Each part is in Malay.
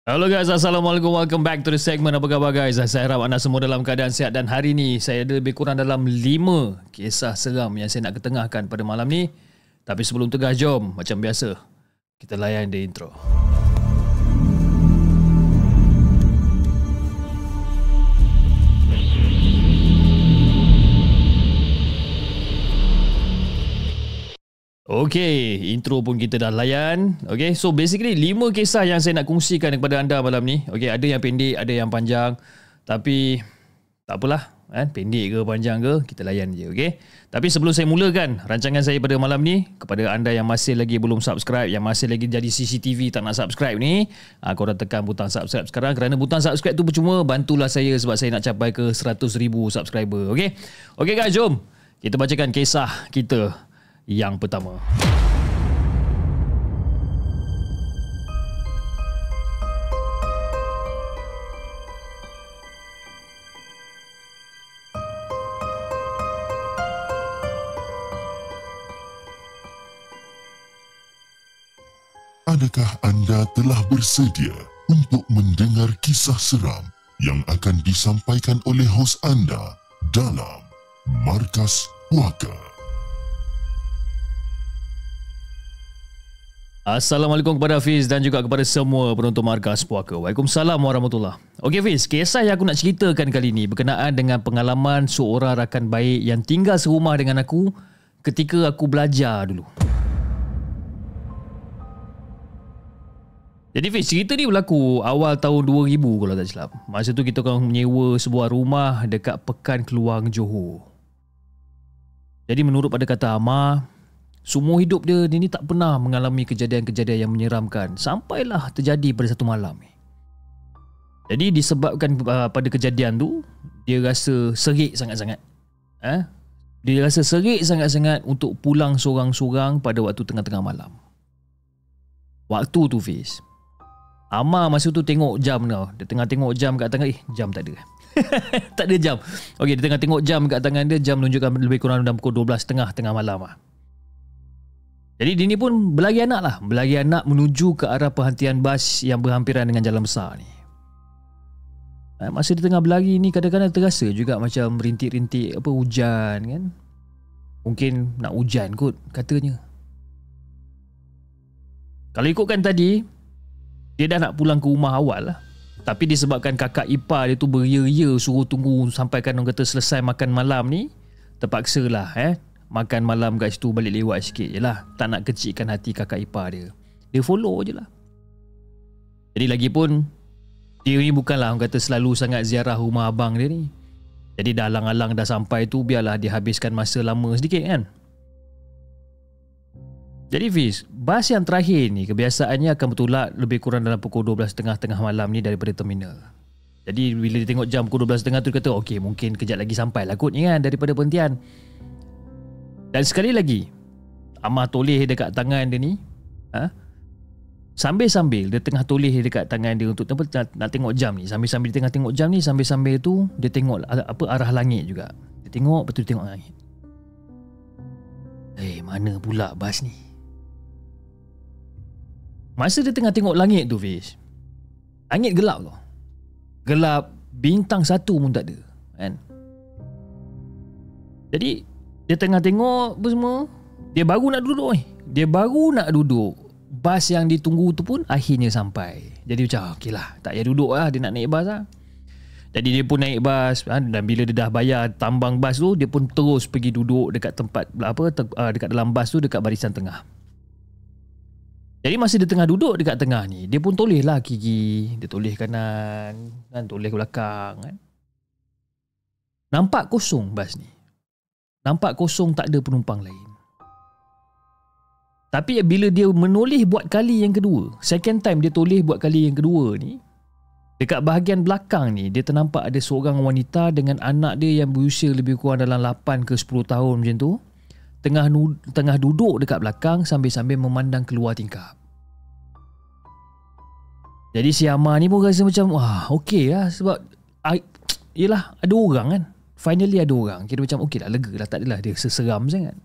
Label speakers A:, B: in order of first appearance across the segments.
A: Halo guys, Assalamualaikum. Welcome back to the segment. Apa khabar guys? Saya harap anda semua dalam keadaan sihat. Dan hari ni saya ada lebih kurang dalam 5 kisah seram yang saya nak ketengahkan pada malam ni. Tapi sebelum tengah, jom macam biasa kita layan the intro. Okay, intro pun kita dah layan. Okay, so basically 5 kisah yang saya nak kongsikan kepada anda malam ni. Okay, ada yang pendek, ada yang panjang. Tapi tak apalah, pendek ke panjang ke, kita layan je. Okay, tapi sebelum saya mulakan rancangan saya pada malam ni, kepada anda yang masih lagi belum subscribe, yang masih lagi jadi CCTV tak nak subscribe ni, korang tekan butang subscribe sekarang. Kerana butang subscribe tu percuma, bantulah saya sebab saya nak capai ke 100,000 subscriber. Okay, okay guys, jom kita bacakan kisah kita yang pertama.
B: Adakah anda telah bersedia untuk mendengar kisah seram yang akan disampaikan oleh hos anda dalam Markas Puaka?
A: Assalamualaikum kepada Hafiz dan juga kepada semua penonton Markas Puaka. Waalaikumsalam warahmatullahi. Okey Hafiz, kisah yang aku nak ceritakan kali ini berkenaan dengan pengalaman seorang rakan baik yang tinggal serumah dengan aku ketika aku belajar dulu. Jadi Hafiz, cerita ni berlaku awal tahun 2000 kalau tak silap. Masa tu kita orang menyewa sebuah rumah dekat Pekan Keluang, Johor. Jadi menurut pada kata Amar, semua hidup dia ni tak pernah mengalami kejadian-kejadian yang menyeramkan sampailah terjadi pada satu malam ni. Jadi disebabkan pada kejadian tu, dia rasa serik sangat-sangat. Dia rasa serik sangat-sangat untuk pulang sorang-sorang pada waktu tengah-tengah malam. Waktu tu Fiz, Amar masa tu tengok jam tau. Dia tengah tengok jam kat tangan. Jam tak ada. Tak ada jam. Okey, dia tengah tengok jam kat tangan dia. Jam menunjukkan lebih kurang dalam pukul 12.30 tengah malam lah. Jadi dia ni pun berlari anak menuju ke arah perhentian bas yang berhampiran dengan jalan besar ni. Masa dia tengah berlari ni, kadang-kadang terasa juga macam rintik-rintik hujan kan. Mungkin nak hujan kot katanya. Kalau ikutkan tadi, dia dah nak pulang ke rumah awal lah. Tapi disebabkan kakak ipar dia tu beria-ria suruh tunggu sampai kan orang kata selesai makan malam ni, terpaksa lah makan malam kat situ, balik lewat sikit je lah. Tak nak kecilkan hati kakak ipar dia. Dia follow je lah. Jadi lagipun, dia ni bukanlah orang kata selalu sangat ziarah rumah abang dia ni. Jadi dah alang-alang dah sampai tu, biarlah dia habiskan masa lama sedikit kan. Jadi Fiz, bas yang terakhir ni kebiasaannya akan bertolak lebih kurang dalam pukul 12.30 tengah malam ni daripada terminal. Jadi bila dia tengok jam pukul 12.30 tu, dia kata okey, mungkin kejap lagi sampai lah kot ni kan daripada perhentian. Dan sekali lagi, Amar toleh dekat tangan dia ni, sambil-sambil dia tengah toleh dekat tangan dia untuk nak tengok jam ni. Sambil-sambil dia tengah tengok jam ni, sambil-sambil tu dia tengok arah langit juga. Dia tengok, betul dia tengok langit. Mana pula bas ni? Masa dia tengah tengok langit tu Fiz, langit gelap tau. Gelap, bintang satu pun tak ada kan. Jadi dia tengah tengok apa semua, dia baru nak duduk bas yang ditunggu tu pun akhirnya sampai. Jadi macam okey lah, tak payah duduk lah, dia nak naik bas lah. Jadi dia pun naik bas dan bila dia dah bayar tambang bas tu, dia pun terus pergi duduk dekat tempat dekat dalam bas tu, dekat barisan tengah. Jadi masa dia tengah duduk dekat tengah ni, dia pun toleh lah kiri, dia toleh kanan kan, toleh ke belakang kan. Nampak kosong bas ni. Nampak kosong, tak ada penumpang lain. Tapi bila dia menoleh buat kali yang kedua, second time dia toleh buat kali yang kedua ni, dekat bahagian belakang ni, dia ternampak ada seorang wanita dengan anak dia yang berusia lebih kurang dalam 8 ke 10 tahun macam tu, tengah duduk dekat belakang sambil-sambil memandang keluar tingkap. Jadi si Amar ni pun rasa macam, wah okey lah, sebab yelah ada orang kan. Finally ada orang. Kira macam okey lah, lega lah, tak adalah dia seseram sangat.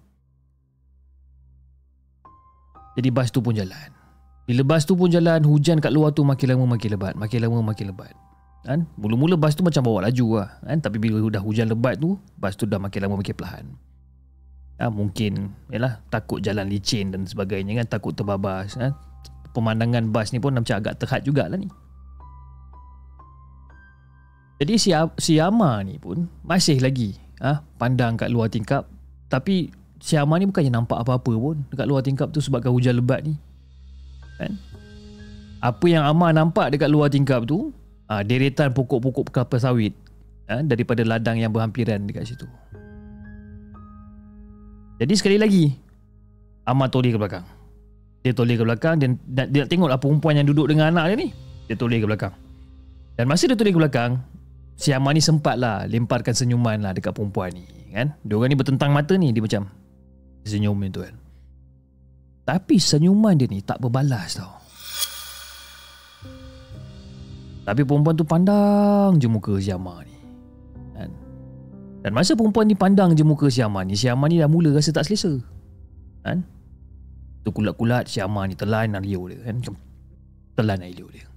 A: Jadi bas tu pun jalan. Bila bas tu pun jalan, hujan kat luar tu makin lama makin lebat. Makin lama makin lebat. Kan? Mula-mula bas tu macam bawa laju lah. Kan? Tapi bila dah hujan lebat tu, bas tu dah makin lama makin perlahan. Mungkin yalah, takut jalan licin dan sebagainya kan. Takut terbabas. Kan? Pemandangan bas ni pun macam agak terhad jugalah ni. Jadi si Amar ni pun masih lagi pandang kat luar tingkap. Tapi si Amar ni bukannya nampak apa-apa pun dekat luar tingkap tu sebabkan hujan lebat ni. Kan? Apa yang Amar nampak dekat luar tingkap tu, deretan pokok-pokok kelapa sawit daripada ladang yang berhampiran dekat situ. Jadi sekali lagi Amar toleh ke belakang. Dia toleh ke belakang dan dia tengoklah perempuan yang duduk dengan anak dia ni. Dia toleh ke belakang. Dan masa dia toleh ke belakang, si Amar ni sempatlah lemparkan senyuman lah dekat perempuan ni kan. Diorang ni bertentang mata ni, dia macam senyum tu kan. Tapi senyuman dia ni tak berbalas tau. Tapi perempuan tu pandang je muka si Amar ni kan? Dan masa perempuan ni pandang je muka si Amar ni dah mula rasa tak selesa kan? Tu kulat-kulat si Amar ni telan air liur dia kan? Telan air liur dia.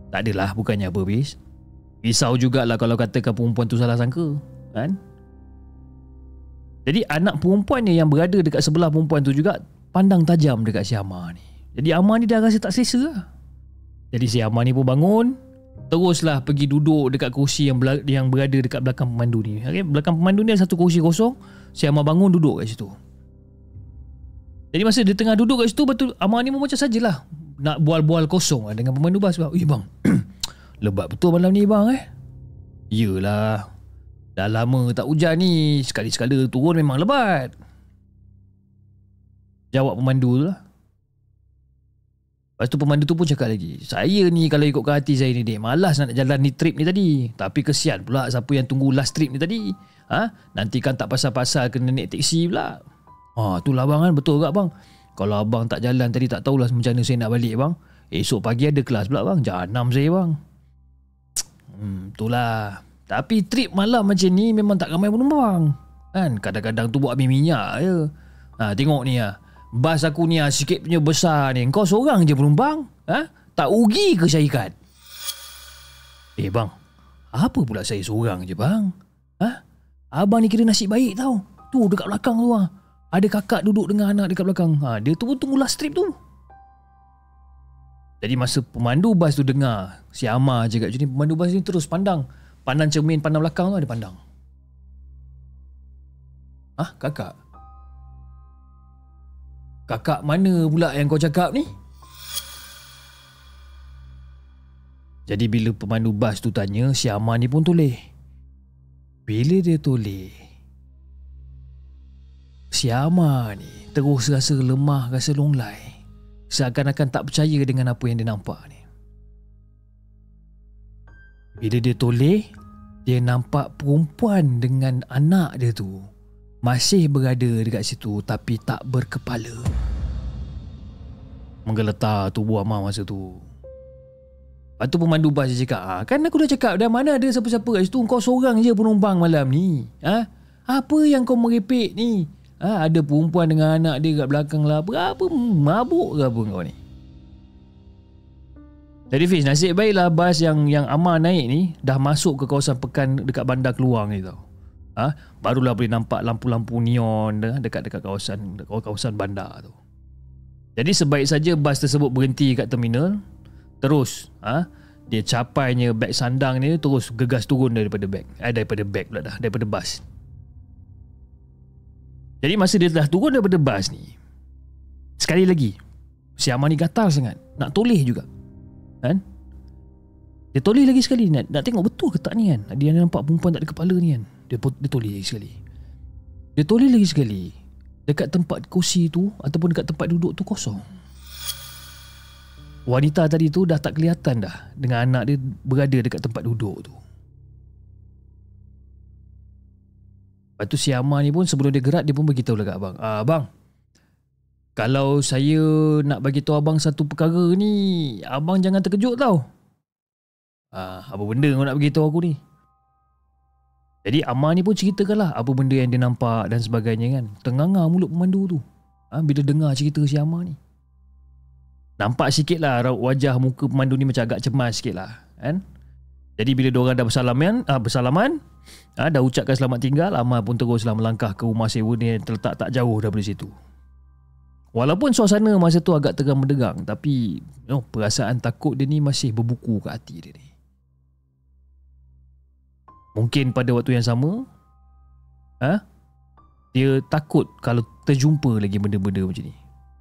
A: Tak adalah, bukannya apa bis. Risau jugalah kalau katakan perempuan tu salah sangka kan? Jadi anak perempuan ni yang berada dekat sebelah perempuan tu juga pandang tajam dekat si Amar ni. Jadi Amar ni dah rasa tak selesa lah. Jadi si Amar ni pun bangun, teruslah pergi duduk dekat kursi yang berada dekat belakang pemandu ni. Okay? Belakang pemandu ni ada satu kursi kosong. Si Amar bangun duduk kat situ. Jadi masa dia tengah duduk kat situ, betul Amar ni pun macam sajalah nak bual-bual kosong dengan pemandu bas. Bang, lebat betul malam ni bang Yelah, dah lama tak hujan ni, sekali-sekala turun memang lebat. Jawab pemandu tu lah. Lepas tu pemandu tu pun cakap lagi, saya ni kalau ikutkan hati saya ni dek, malas nak jalan ni trip ni tadi. Tapi kesian pula siapa yang tunggu last trip ni tadi. Nanti kan tak pasal-pasal kena naik teksi pula. Itulah bang kan, betul tak bang? Kalau abang tak jalan tadi, tak tahulah macam mana saya nak balik bang. Esok pagi ada kelas pula bang, jahanam saya bang. Itulah. Tapi trip malam macam ni memang tak ramai penumpang kan. Kadang-kadang tu buat minyak je. Tengok ni bas aku ni sikit punya besar ni, kau seorang je penumpang. Tak rugi ke syarikat? Bang, apa pula saya seorang je bang? Abang ni kira nasib baik tau. Tu dekat belakang tu ada kakak duduk dengan anak dekat belakang. Dia tu pun tunggu last trip tu. Jadi masa pemandu bas tu dengar si Amar je kat sini, pemandu bas ni terus pandang cermin pandang belakang tu, ada pandang. Kakak? Kakak mana pula yang kau cakap ni? Jadi bila pemandu bas tu tanya, si Amar ni pun toleh. Bila dia toleh, si Amar ni terus rasa lemah, rasa longlai. Seakan-akan tak percaya dengan apa yang dia nampak ni. Bila dia toleh, dia nampak perempuan dengan anak dia tu masih berada dekat situ tapi tak berkepala. Menggeletar tubuh Amar masa tu. Lepas tu pemandu bas dia cakap, kan aku dah cakap dah, mana ada siapa-siapa kat situ, kau seorang je penumpang malam ni. Apa yang kau merepek ni? Ada perempuan dengan anak dia kat belakang lah. Apa mabuk ke apa kau ni? Jadi Fiz, nasib baiklah bas yang Amar naik ni dah masuk ke kawasan pekan dekat bandar Keluang ni tau. Barulah boleh nampak lampu-lampu neon dekat kawasan bandar tu. Jadi sebaik saja bas tersebut berhenti kat terminal, terus dia capainya beg sandang ni, terus gegas turun daripada bas. Jadi masa dia dah turun daripada bas ni, sekali lagi si Amar ni gatal sangat, nak toleh juga kan. Dia toleh lagi sekali, nak tengok betul ke tak ni kan, dia nampak perempuan tak ada kepala ni kan. Dia toleh lagi sekali. Dia toleh lagi sekali. Dekat tempat kursi tu ataupun dekat tempat duduk tu kosong. Wanita tadi tu dah tak kelihatan dah, dengan anak dia berada dekat tempat duduk tu. Lepas tu si Amar ni pun sebelum dia gerak, dia pun beritahu dekat abang, abang, kalau saya nak bagi tahu abang satu perkara ni, abang jangan terkejut tau. Apa benda kau nak beritahu aku ni? Jadi Amar ni pun ceritakanlah apa benda yang dia nampak dan sebagainya kan. Tenganga mulut pemandu tu bila dengar cerita si Amar ni. Nampak sikit lah wajah muka pemandu ni macam agak cemas sikit lah kan. Jadi bila diorang dah bersalaman, dah ucapkan selamat tinggal, Amar pun teruslah melangkah ke rumah sewa ni yang terletak tak jauh daripada situ. Walaupun suasana masa tu agak terang mendegang, tapi perasaan takut dia ni masih berbuku kat hati dia ni. Mungkin pada waktu yang sama, dia takut kalau terjumpa lagi benda-benda macam ni.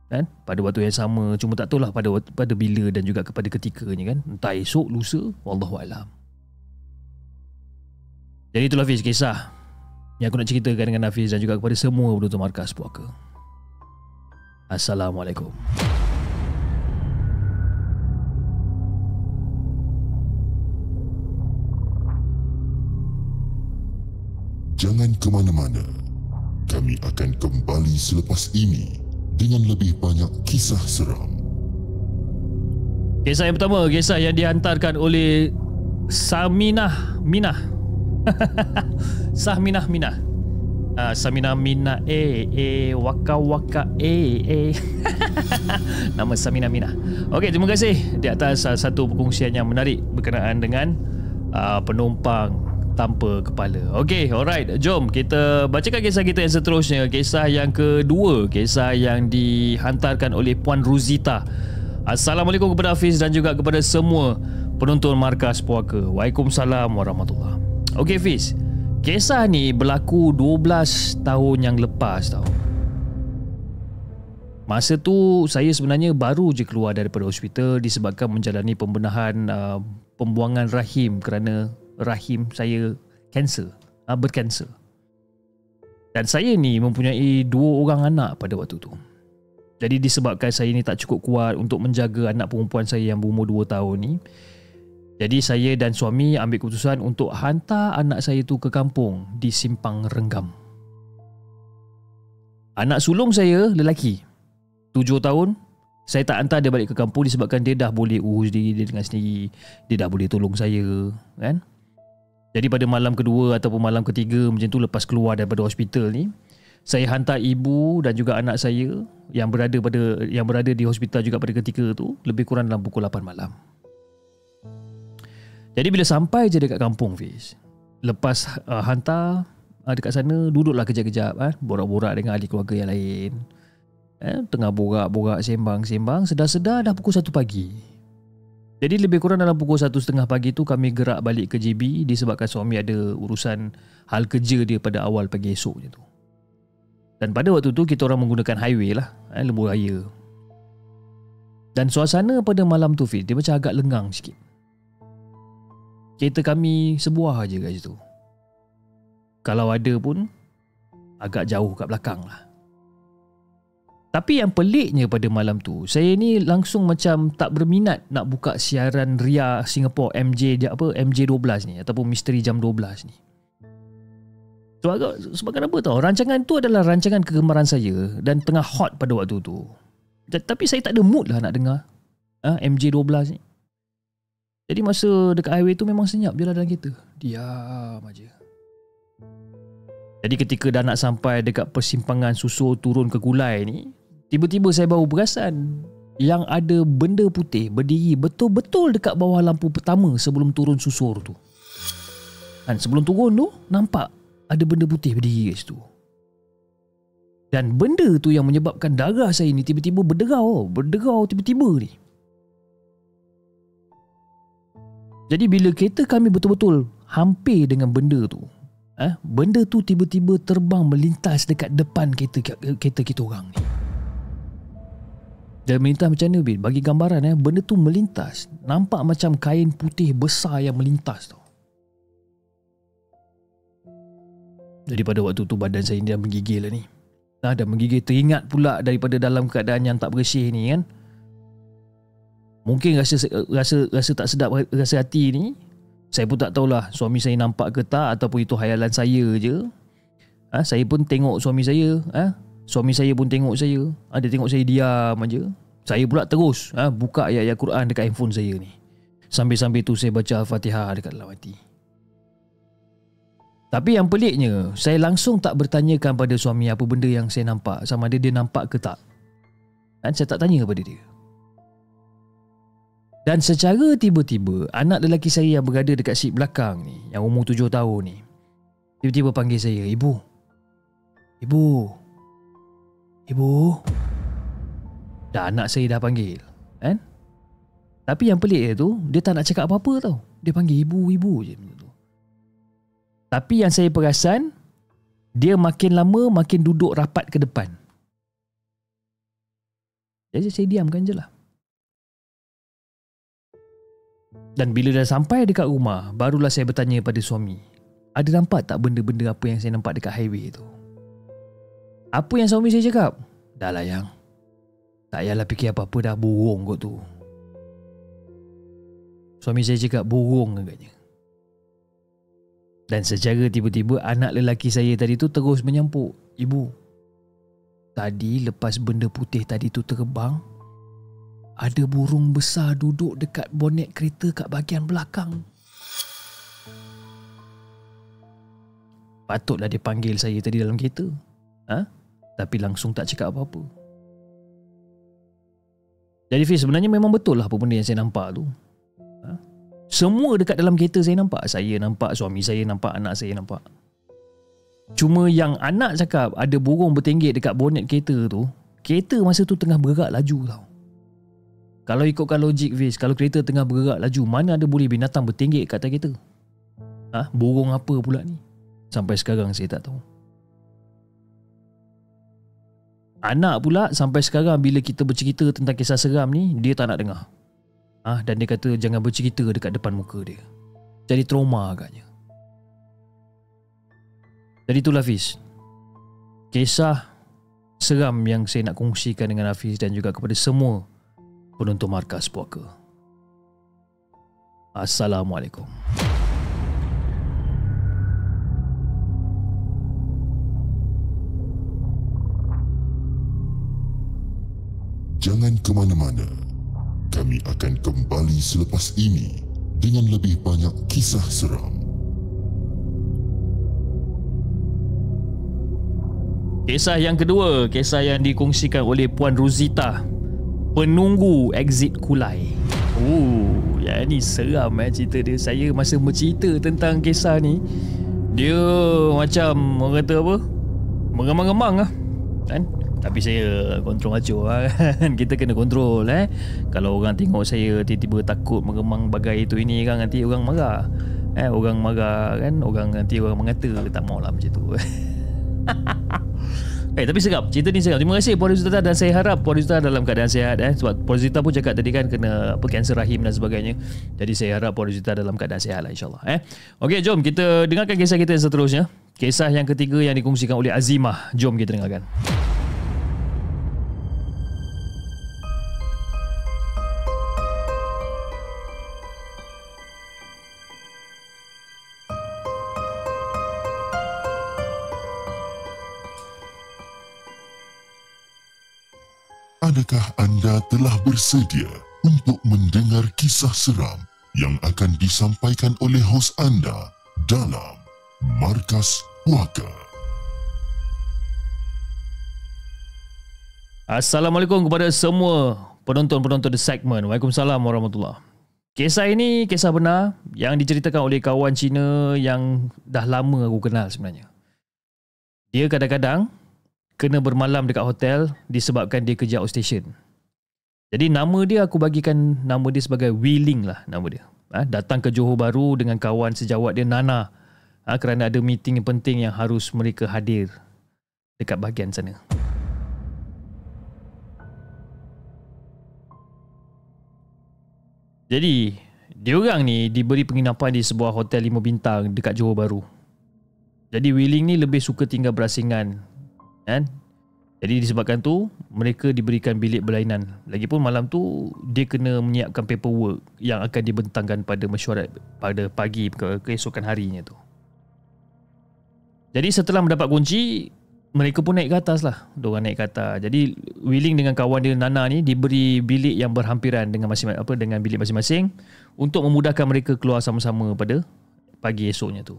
A: Kan? Pada waktu yang sama, cuma tak tahulah pada bila dan juga kepada ketikanya kan. Entah esok, lusa, wallahualam. Jadi itulah Hafiz kisah yang aku nak ceritakan dengan Hafiz dan juga kepada semua penonton Markas Puaka. Assalamualaikum.
B: Jangan ke mana-mana. Kami akan kembali selepas ini dengan lebih banyak kisah seram.
A: Kisah yang pertama, kisah yang dihantarkan oleh Saminah Minah. Saminah Minah. Saminah Minah waka waka Nama Saminah Minah. Okey, terima kasih di atas satu perkongsian yang menarik berkenaan dengan penumpang tanpa kepala. Okey, alright, jom kita bacakan kisah kita yang seterusnya. Kisah yang kedua, kisah yang dihantarkan oleh Puan Ruzita. Assalamualaikum kepada Hafiz dan juga kepada semua penonton Markas Puaka. Waalaikumsalam warahmatullahi. Okey Hafiz, kisah ni berlaku 12 tahun yang lepas tau. Masa tu saya sebenarnya baru je keluar daripada hospital disebabkan menjalani pembenahan pembuangan rahim kerana rahim saya kanser, berkanser. Dan saya ni mempunyai 2 orang anak pada waktu tu. Jadi disebabkan saya ni tak cukup kuat untuk menjaga anak perempuan saya yang berumur 2 tahun ni, jadi saya dan suami ambil keputusan untuk hantar anak saya tu ke kampung di Simpang Renggam. Anak sulung saya lelaki 7 tahun, saya tak hantar dia balik ke kampung disebabkan dia dah boleh urus diri dia dengan sendiri, dia dah boleh tolong saya kan. Jadi pada malam kedua ataupun malam ketiga macam tu, lepas keluar daripada hospital ni, saya hantar ibu dan juga anak saya yang berada di hospital juga pada ketika tu lebih kurang dalam pukul 8 malam. Jadi bila sampai je dekat kampung Fiz, lepas hantar dekat sana, duduklah kejap-kejap borak-borak dengan ahli keluarga yang lain. Tengah borak-borak sembang-sembang, sedar-sedar dah pukul 1 pagi. Jadi lebih kurang dalam pukul 1.30 pagi tu kami gerak balik ke JB disebabkan suami ada urusan hal kerja dia pada awal pagi esoknya tu. Dan pada waktu tu kita orang menggunakan highway lah, lembu raya. Dan suasana pada malam tu Fiz, dia macam agak lengang sikit. Kereta kami sebuah aja kat situ. Kalau ada pun agak jauh kat belakang lah. Tapi yang peliknya pada malam tu, saya ni langsung macam tak berminat nak buka siaran Ria Singapore MJ12 ni ataupun Misteri Jam 12 ni. Sebab kenapa tau? Rancangan tu adalah rancangan kegemaran saya dan tengah hot pada waktu tu. Tapi saya tak ada mood lah nak dengar MJ12 ni. Jadi masa dekat highway tu memang senyap je lah dalam kereta. Diam aja. Jadi ketika dah nak sampai dekat persimpangan Susur turun ke Kulai ni, tiba-tiba saya baru perasan yang ada benda putih berdiri betul-betul dekat bawah lampu pertama sebelum turun Susur tu. Dan sebelum turun tu, nampak ada benda putih berdiri kat situ. Dan benda tu yang menyebabkan darah saya ni tiba-tiba berderau tiba-tiba ni. Jadi bila kereta kami betul-betul hampir dengan benda tu, benda tu tiba-tiba terbang melintas dekat depan kereta kita orang ni. Dan melintas macam mana Bin? Bagi gambaran benda tu melintas, nampak macam kain putih besar yang melintas tau. Jadi pada waktu tu badan saya ni dah menggigil lah ni. Dah menggigil, teringat pula daripada dalam keadaan yang tak bersih ni kan. Mungkin rasa tak sedap rasa hati ni. Saya pun tak tahulah suami saya nampak ke tak ataupun itu khayalan saya je. Saya pun tengok suami saya, suami saya pun tengok saya. Dia tengok saya diam aja. Saya pula terus buka ayat-ayat Quran dekat handphone saya ni. Sambil-sambil tu saya baca Al-Fatihah dekat dalam hati. Tapi yang peliknya, saya langsung tak bertanyakan pada suami apa benda yang saya nampak, sama ada dia nampak ke tak. Saya tak tanya kepada dia. Dan secara tiba-tiba, anak lelaki saya yang berada dekat seat belakang ni, yang umur 7 tahun ni, tiba-tiba panggil saya, Ibu. Ibu. Ibu. Dah anak saya dah panggil. Kan? Tapi yang pelik tu, dia tak nak cakap apa-apa tau. Dia panggil ibu je. Tapi yang saya perasan, dia makin lama makin duduk rapat ke depan. Jadi saya diamkan je lah. Dan bila dah sampai dekat rumah, barulah saya bertanya pada suami, ada nampak tak benda-benda apa yang saya nampak dekat highway tu? Apa yang suami saya cakap? Dah lah yang, tak payahlah fikir apa-apa dah, burung kot tu. Suami saya cakap burung agaknya. Dan secara tiba-tiba anak lelaki saya tadi tu terus menyampuk, Ibu, tadi lepas benda putih tadi tu terbang, ada burung besar duduk dekat bonet kereta kat bahagian belakang. Patutlah dia panggil saya tadi dalam kereta. Tapi langsung tak cakap apa-apa. Jadi Fiz, sebenarnya memang betul lah apa benda yang saya nampak tu. Semua dekat dalam kereta saya nampak. Saya nampak, suami saya nampak, anak saya nampak. Cuma yang anak cakap ada burung bertenggek dekat bonet kereta tu, kereta masa tu tengah bergerak laju tau. Kalau ikutkan logik Fiz, kalau kereta tengah bergerak laju, mana ada boleh binatang bertenggek kat atas kereta? Burung apa pula ni? Sampai sekarang saya tak tahu. Anak pula sampai sekarang bila kita bercerita tentang kisah seram ni, dia tak nak dengar. Dan dia kata jangan bercerita dekat depan muka dia. Jadi trauma agaknya. Jadi itulah Hafiz, kisah seram yang saya nak kongsikan dengan Hafiz dan juga kepada semua penonton Markas Puaka. Assalamualaikum.
B: Jangan ke mana-mana. Kami akan kembali selepas ini dengan lebih banyak kisah seram.
A: Kisah yang kedua, kisah yang dikongsikan oleh Puan Rosita, penunggu exit Kulai. Yang ni seram cerita dia. Saya masa bercerita tentang kisah ni, dia macam orang kata apa, mengemang-gemang lah kan. Tapi saya kontrol acur kan. Kita kena kontrol Kalau orang tengok saya tiba-tiba takut mengemang bagai itu ini kan, nanti orang marah. Orang marah kan, nanti orang mengata, tak maulah macam tu. Tapi seram, cerita ni seram. Terima kasih Puan Rosita dan saya harap Puan Rosita dalam keadaan sihat Sebab Puan Rosita pun cakap tadi kan kena kanser rahim dan sebagainya. Jadi saya harap Puan Rosita dalam keadaan sihat lah, insyaAllah. Okey, jom kita dengarkan kisah kita yang seterusnya. Kisah yang ketiga yang dikongsikan oleh Azimah. Jom kita dengarkan.
B: Adakah anda telah bersedia untuk mendengar kisah seram yang akan disampaikan oleh hos anda dalam Markas Puaka?
A: Assalamualaikum kepada semua penonton-penonton The Segment. Waalaikumsalam warahmatullahi. Kisah ini kisah benar yang diceritakan oleh kawan Cina yang dah lama aku kenal sebenarnya. Dia kadang-kadang kena bermalam dekat hotel disebabkan dia kerja outstation. Jadi nama dia, aku bagikan nama dia sebagai Wheeling lah nama dia. Datang ke Johor Bahru dengan kawan sejawat dia Nana. Kerana ada meeting yang penting yang harus mereka hadir dekat bahagian sana. Jadi diorang ni diberi penginapan di sebuah hotel 5 bintang dekat Johor Bahru. Jadi Wheeling ni lebih suka tinggal berasingan kan? Jadi disebabkan tu mereka diberikan bilik berlainan. Lagipun malam tu dia kena menyiapkan paperwork yang akan dibentangkan pada mesyuarat pada pagi keesokan harinya tu. Jadi setelah mendapat kunci, mereka pun naik ke atas lah. Diorang naik ke atas. Jadi Wheeling dengan kawan dia Nana ni diberi bilik yang berhampiran dengan dengan bilik masing-masing untuk memudahkan mereka keluar sama-sama pada pagi esoknya tu.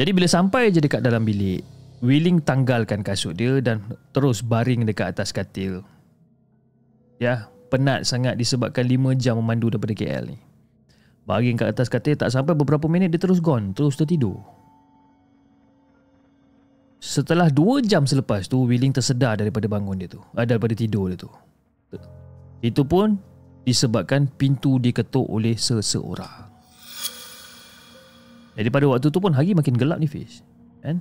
A: Jadi bila sampai je dekat dalam bilik, Wheeling tanggalkan kasut dia dan terus baring dekat atas katil. penat sangat disebabkan 5 jam memandu daripada KL ni. Baring kat atas katil, tak sampai beberapa minit dia terus gone, terus tertidur. Setelah 2 jam selepas tu, Wee Ling tersedar daripada bangun dia tu, daripada tidur dia tu. Itu pun disebabkan pintu diketuk oleh seseorang. Jadi pada waktu tu pun hari makin gelap ni Fiz, kan?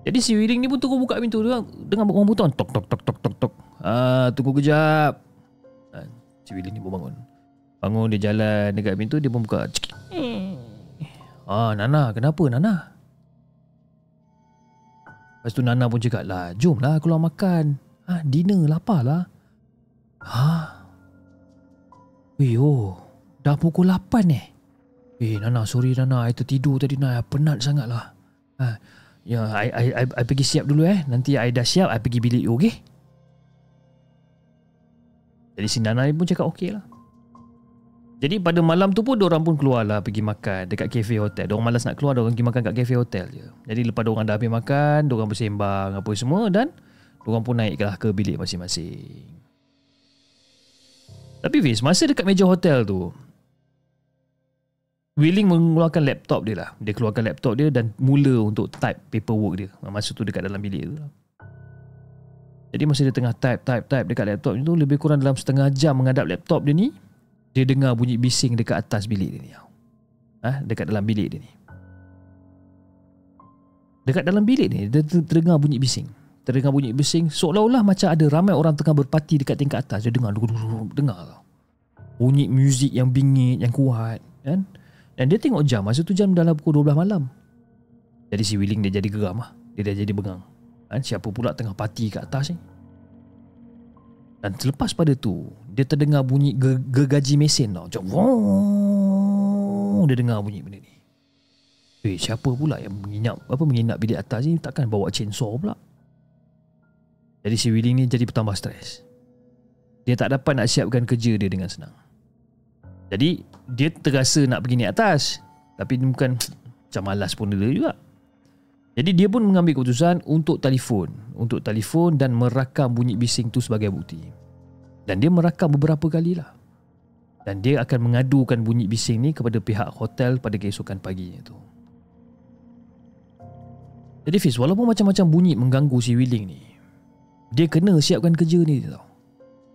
A: Jadi si Wee Ling ni pun tunggu buka pintu dia dengan orang butang tok tok tok tok tok tok. Tunggu kejap. Si Wee Ling ni pun bangun. Bangun dia jalan dekat pintu, dia pun buka. Nana, kenapa Nana? Lepas tu Nana pun cakap lah, jomlah keluar makan. Dinner, lapar lah. Dah pukul 8 Nana, sorry Nana, I tertidur tadi Nana, penat sangat lah. Ya, I pergi siap dulu Nanti I dah siap, I pergi bilik you, okay? Jadi si Nana ni pun cakap okey lah. Jadi pada malam tu pun diorang pun keluar lah pergi makan dekat kafe hotel. Diorang malas nak keluar, diorang pergi makan kat kafe hotel je. Jadi lepas diorang dah habis makan, diorang bersembang apa semua dan diorang pun naiklah ke bilik masing-masing. Tapi Fiz, masa dekat meja hotel tu, Wee Ling mengeluarkan laptop dia lah. Dia keluarkan laptop dia dan mula untuk type paperwork dia. Masa tu dekat dalam bilik tu lah. Jadi masa dia tengah type dekat laptop tu, lebih kurang dalam setengah jam menghadap laptop dia ni, dia dengar bunyi bising dekat atas bilik dia ni. Dekat dalam bilik dia ni. Dekat dalam bilik ni, dia terdengar bunyi bising. Terdengar bunyi bising seolah-olah macam ada ramai orang tengah berparti dekat tingkat atas. Dia dengar tau. Bunyi muzik yang bingit, yang kuat, kan? Dan dia tengok jam, masa tu jam dalam pukul 12 malam. Jadi si Wee Ling dia jadi geram lah. Dia dah jadi bengang. Siapa pula tengah parti kat atas ni? Dan selepas pada tu, dia terdengar bunyi gergaji mesin tau. Macam dia dengar bunyi benda ni. Siapa pula yang menginap bilik atas ni? Takkan bawa chainsaw pula? Jadi si Wee Ling ni jadi bertambah stres. Dia tak dapat nak siapkan kerja dia dengan senang. Jadi dia terasa nak pergi naik atas, tapi bukan macam malas pun dia juga. Jadi dia pun mengambil keputusan untuk telefon dan merakam bunyi bising tu sebagai bukti. Dan dia merakam beberapa kali lah. Dan dia akan mengadukan bunyi bising ni kepada pihak hotel pada keesokan paginya tu. Jadi Fiz, walaupun macam-macam bunyi mengganggu si Wee Ling ni, dia kena siapkan kerja ni tau.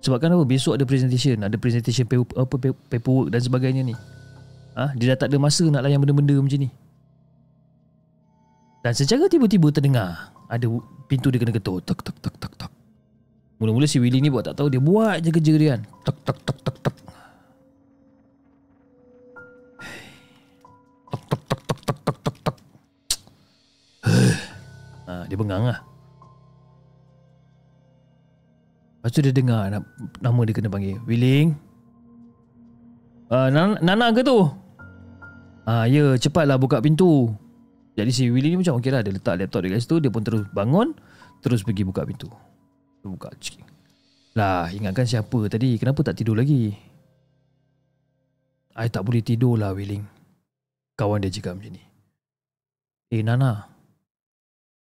A: Sebabkan apa? Besok ada presentation paperwork dan sebagainya ni. Dia dah tak ada masa nak layan benda-benda macam ni. Dan secara tiba-tiba terdengar ada pintu dia kena ketuk. Tak tak tak tak tak. Mula-mula si Wee Ling ni buat tak tahu, dia buat je kerja dia kan. Tak tak tak tak tak. Tak tak tak tak tak tak tak tak. Dia bengang lah. Lepas tu dia dengar nama dia kena panggil. Wee Ling. Nana ke tu? Ya, cepatlah buka pintu. Jadi si Wee Ling ni macam okey lah. Dia letak laptop dia kat situ. Dia pun terus bangun, terus pergi buka pintu. Dia buka. Lah, ingatkan siapa tadi? Kenapa tak tidur lagi? I tak boleh tidur lah Wee Ling. Kawan dia cakap macam ni. Nana,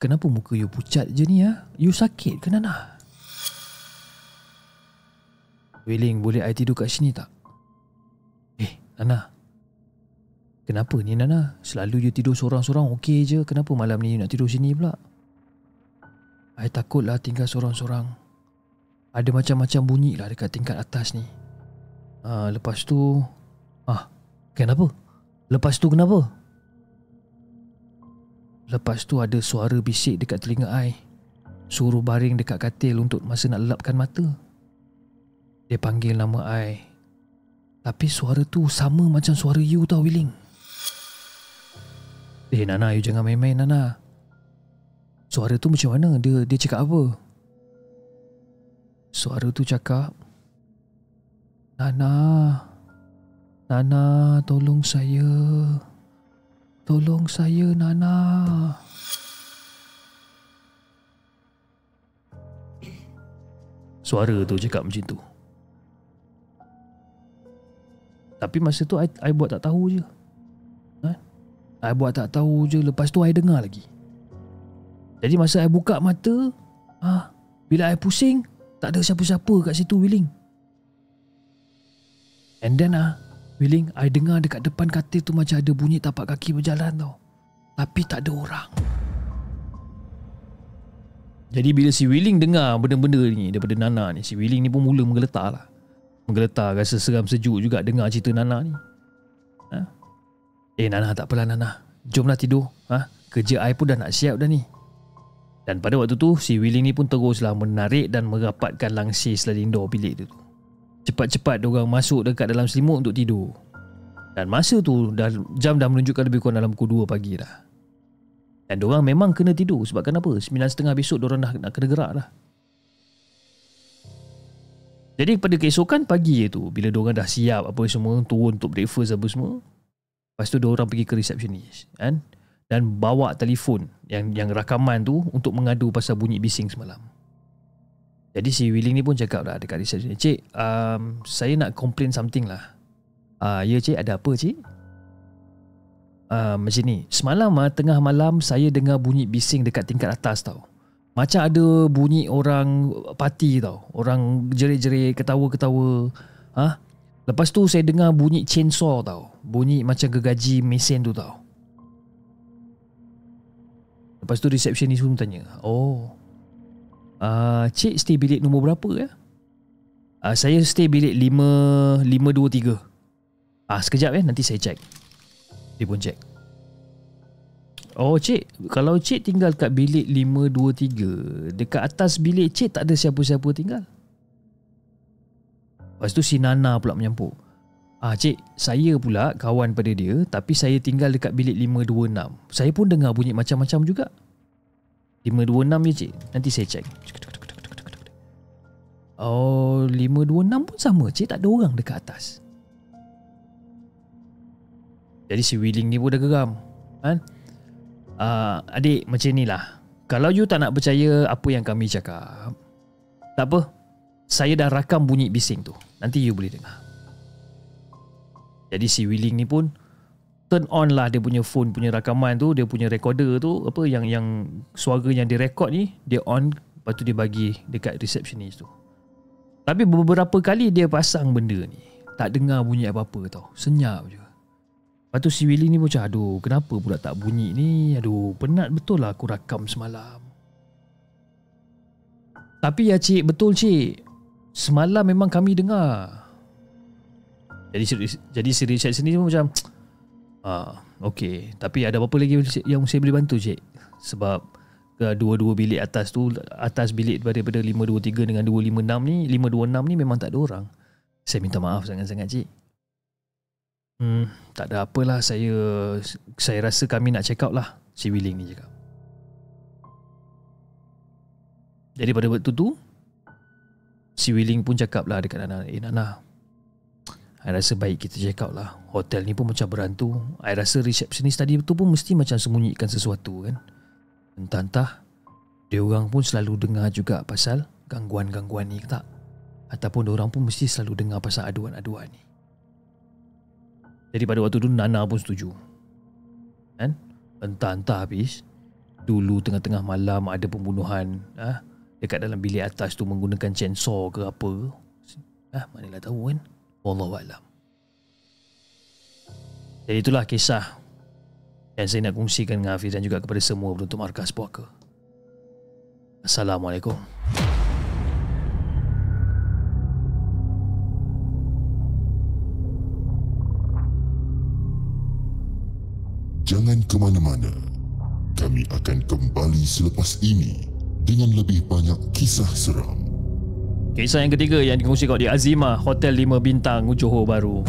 A: kenapa muka you pucat je ni You sakit ke Nana? Wee Ling, boleh I tidur kat sini tak? Nana, kenapa ni Nana? Selalu you tidur sorang-sorang okey je. Kenapa malam ni you nak tidur sini pula? I takutlah tinggal sorang-sorang. Ada macam-macam bunyi lah dekat tingkat atas ni. Lepas tu kenapa? Lepas tu kenapa? Lepas tu ada suara bisik dekat telinga I. Suruh baring dekat katil untuk masa nak lelapkan mata. Dia panggil nama I. Tapi suara tu sama macam suara you tau Wee Ling. Nana, you jangan main-main Nana. Suara tu macam mana? Dia cakap apa? Suara tu cakap, Nana, tolong saya. Tolong saya Nana. Suara tu cakap macam tu. Tapi masa tu I buat tak tahu je. I buat tak tahu je. Lepas tu I dengar lagi. Jadi masa I buka mata, bila I pusing, tak ada siapa-siapa kat situ Wee Ling. And then Willing, I dengar dekat depan katil tu macam ada bunyi tapak kaki berjalan tau. Tapi tak ada orang. Jadi bila si Willing dengar benda-benda ni daripada Nana ni, si Willing ni pun mula menggeletar lah. Menggeletar, rasa seram sejuk juga dengar cerita Nana ni. Nana, tak apalah Nana. Jomlah tidur. Kerja I pun dah nak siap dah ni. Dan pada waktu tu, si Willing ni pun teruslah menarik dan merapatkan langsir sliding door bilik tu. Cepat-cepat diorang masuk dekat dalam selimut untuk tidur. Dan masa tu jam dah menunjukkan lebih kurang dalam pukul 2 pagi dah. Dan diorang memang kena tidur. Sebab kenapa? 9.30 besok diorang dah nak kena gerak dah. Jadi pada keesokan pagi tu, bila diorang dah siap apa semua, turun untuk breakfast apa semua, lepas tu diorang pergi ke resepsionis kan? Dan bawa telefon yang rakaman tu untuk mengadu pasal bunyi bising semalam. Jadi si Willing ni pun cakap lah dekat resepsionis, "Cik, saya nak complain something lah." "Ya cik, ada apa cik?" "Macam ni, semalam tengah malam saya dengar bunyi bising dekat tingkat atas tau. Macam ada bunyi orang parti tau. Orang jerit-jerit, ketawa-ketawa. Lepas tu saya dengar bunyi chainsaw tau. Bunyi macam gergaji mesin tu tau." Lepas tu resepsionis pun tanya, "Cik stay bilik nombor berapa ya?" "Saya stay bilik 523. Sekejap nanti saya check." Dia pun check. Cik, kalau cik tinggal kat bilik 523, dekat atas bilik cik tak ada siapa-siapa tinggal." Lepas tu si Nana pula menyampuk, "Cik, saya pula kawan pada dia, tapi saya tinggal dekat bilik 526. Saya pun dengar bunyi macam-macam juga." 526 ya cik, nanti saya check. 526 pun sama cik, tak ada orang dekat atas. Jadi si Willing ni pun dah geram kan? "Adik, macam ni lah. Kalau you tak nak percaya apa yang kami cakap, tak apa, saya dah rakam bunyi bising tu. Nanti you boleh dengar." Jadi si Willing ni pun turn on lah dia punya phone punya rakaman tu, dia punya recorder tu, apa yang suara yang dia record ni, dia on, lepas tu dia bagi dekat receptionist tu. Tapi beberapa kali dia pasang benda ni, tak dengar bunyi apa-apa tau. Senyap je. Lepas tu si Willing ni pun macam, "Aduh, kenapa pula tak bunyi ni? Aduh, penat betul lah aku rakam semalam." "Tapi ya cik, betul cik. Semalam memang kami dengar." Jadi si Richard sendiri pun macam, "Okey, tapi ada apa lagi yang saya boleh bantu cik? Sebab dua-dua bilik atas tu, atas bilik daripada 523 dengan 256 ni, 526 ni memang tak ada orang. Saya minta maaf sangat-sangat cik." "Tak ada apalah, saya rasa kami nak check out lah," si Willing ni cakap. Jadi pada waktu tu, si Willing pun cakap lah dekat Nana, "Nana, I rasa baik kita check out lah. Hotel ni pun macam berhantu. I rasa resepsionis tadi tu pun mesti macam sembunyikan sesuatu kan. Entah-entah dia orang pun selalu dengar juga pasal gangguan-gangguan ni ke tak? Ataupun dia orang pun mesti selalu dengar pasal aduan-aduan ni." Jadi pada waktu tu Nana pun setuju kan? Entah-entah habis dulu tengah-tengah malam ada pembunuhan dekat dalam bilik atas tu menggunakan chainsaw ke apa. Manalah tahu kan. Wallahualam. Jadi itulah kisah yang saya nak kongsikan dengan Hafiz dan juga kepada semua penonton Markas Puaka. Assalamualaikum.
B: Jangan ke mana-mana. Kami akan kembali selepas ini dengan lebih banyak kisah seram.
A: Kisah yang ketiga yang dikongsikan di Azimah Hotel 5 Bintang Johor Bahru.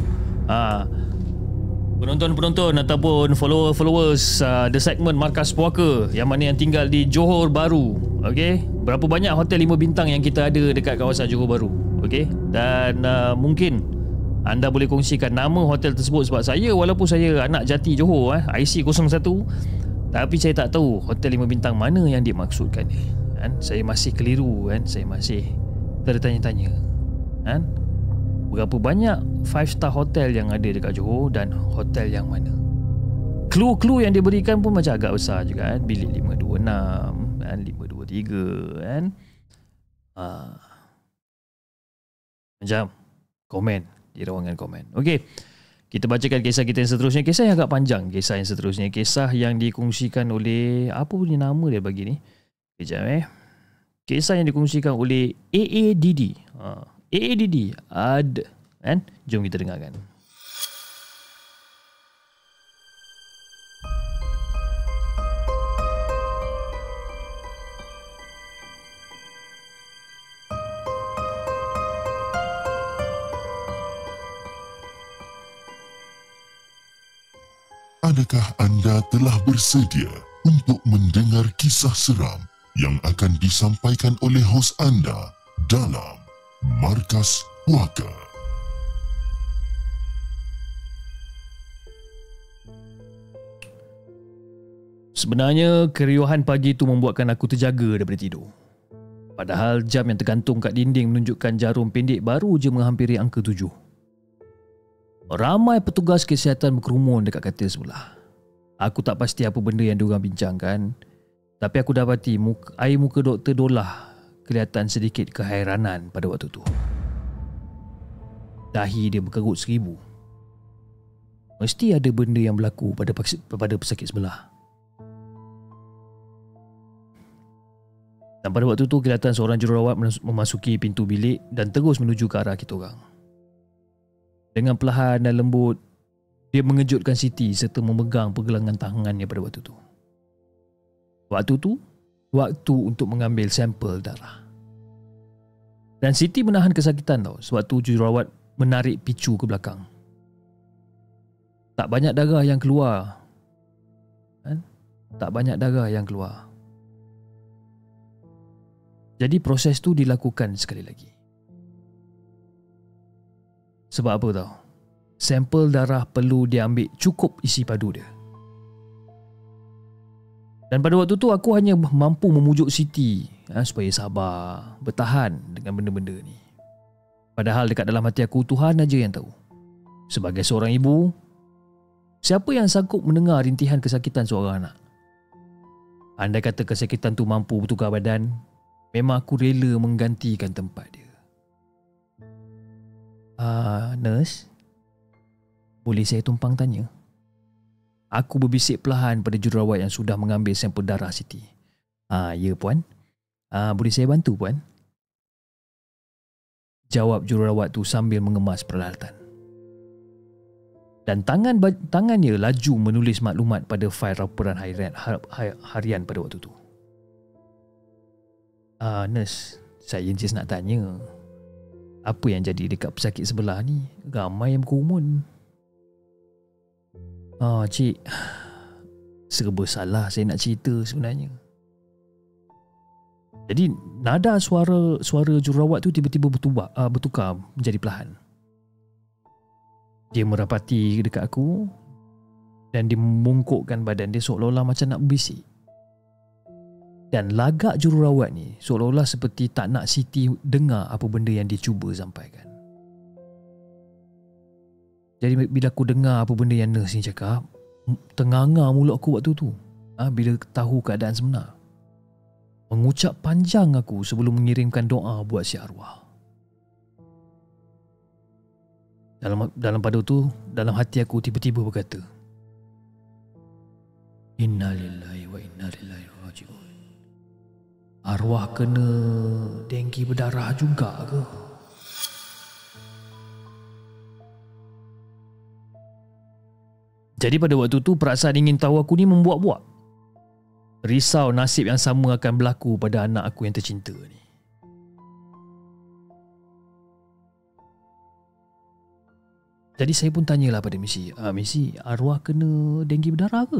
A: Penonton-penonton ataupun followers The Segment Markas Puaka yang mana yang tinggal di Johor Bahru, okey, berapa banyak hotel 5 bintang yang kita ada dekat kawasan Johor Bahru, okey, dan mungkin anda boleh kongsikan nama hotel tersebut, sebab saya walaupun saya anak jati Johor IC 01, tapi saya tak tahu hotel 5 bintang mana yang dimaksudkan ni kan. Saya masih keliru kan, saya masih tertanya-tanya kan, berapa banyak 5-star hotel yang ada dekat Johor dan hotel yang mana. Clue-clue yang diberikan pun macam agak besar juga kan. Bilik 526 kan, 523 kan. Macam komen di ruangan komen. Okey. Kita bacakan kisah kita yang seterusnya. Kisah yang agak panjang. Kisah yang seterusnya. Kisah yang dikongsikan oleh... Apa punya nama dia bagi ni? Kejap Kisah yang dikongsikan oleh AADD. AADD. Kan? Jom kita dengarkan.
B: Adakah anda telah bersedia untuk mendengar kisah seram yang akan disampaikan oleh hos anda dalam Markas Puaka?
A: Sebenarnya, keriuhan pagi itu membuatkan aku terjaga daripada tidur. Padahal jam yang tergantung kat dinding menunjukkan jarum pendek baru je menghampiri angka 7. Ramai petugas kesihatan berkerumun dekat katil sebelah. Aku tak pasti apa benda yang diorang bincangkan, tapi aku dapati air muka Dr. Dolah kelihatan sedikit keheranan pada waktu tu. Dahi dia berkerut seribu. Mesti ada benda yang berlaku pada pesakit sebelah. Dan pada waktu tu kelihatan seorang jururawat memasuki pintu bilik dan terus menuju ke arah kita orang. Dengan perlahan dan lembut, dia mengejutkan Siti serta memegang pergelangan tangannya pada waktu tu. Waktu untuk mengambil sampel darah. Dan Siti menahan kesakitan tau, sebab tu jururawat menarik picu ke belakang. Tak banyak darah yang keluar. Tak banyak darah yang keluar. Jadi proses tu dilakukan sekali lagi. Sebab apa tau? Sampel darah perlu diambil cukup isi padu dia. Dan pada waktu tu aku hanya mampu memujuk Siti supaya sabar, bertahan dengan benda-benda ni. Padahal dekat dalam hati aku, Tuhan aja yang tahu. Sebagai seorang ibu, siapa yang sanggup mendengar rintihan kesakitan seorang anak? Andai kata kesakitan tu mampu bertukar badan, memang aku rela menggantikan tempat dia. Nurse, boleh saya tumpang tanya? Aku berbisik perlahan pada jururawat yang sudah mengambil sampel darah Siti. Ya puan. Boleh saya bantu puan? Jawab jururawat tu sambil mengemas peralatan. Dan tangannya laju menulis maklumat pada fail laporan harian pada waktu tu. Nurse, saya just nak tanya, apa yang jadi dekat pesakit sebelah ni? Ramai yang berkerumun. Cik, serba salah saya nak cerita sebenarnya. Jadi nada suara jururawat tu tiba-tiba bertukar menjadi perlahan. Dia merapati dekat aku dan dia membungkukkan badan dia seolah-olah macam nak berbisik. Dan lagak jururawat ni seolah-olah seperti tak nak Siti dengar apa benda yang dia cuba sampaikan. Jadi bila aku dengar apa benda yang nurse ni cakap, tenganga mulut aku waktu tu. Bila tahu keadaan sebenar. Mengucap panjang aku sebelum mengirimkan doa buat si arwah. Dalam pada tu, dalam hati aku tiba-tiba berkata, Innalillahi wa inna ilaihi raji'un. Arwah kena dengki berdarah juga ke? Jadi pada waktu tu perasaan ingin tahu aku ni membuak-buak. Risau nasib yang sama akan berlaku pada anak aku yang tercinta ni. Jadi saya pun tanyalah pada Missy, Missy, arwah kena dengki berdarah ke?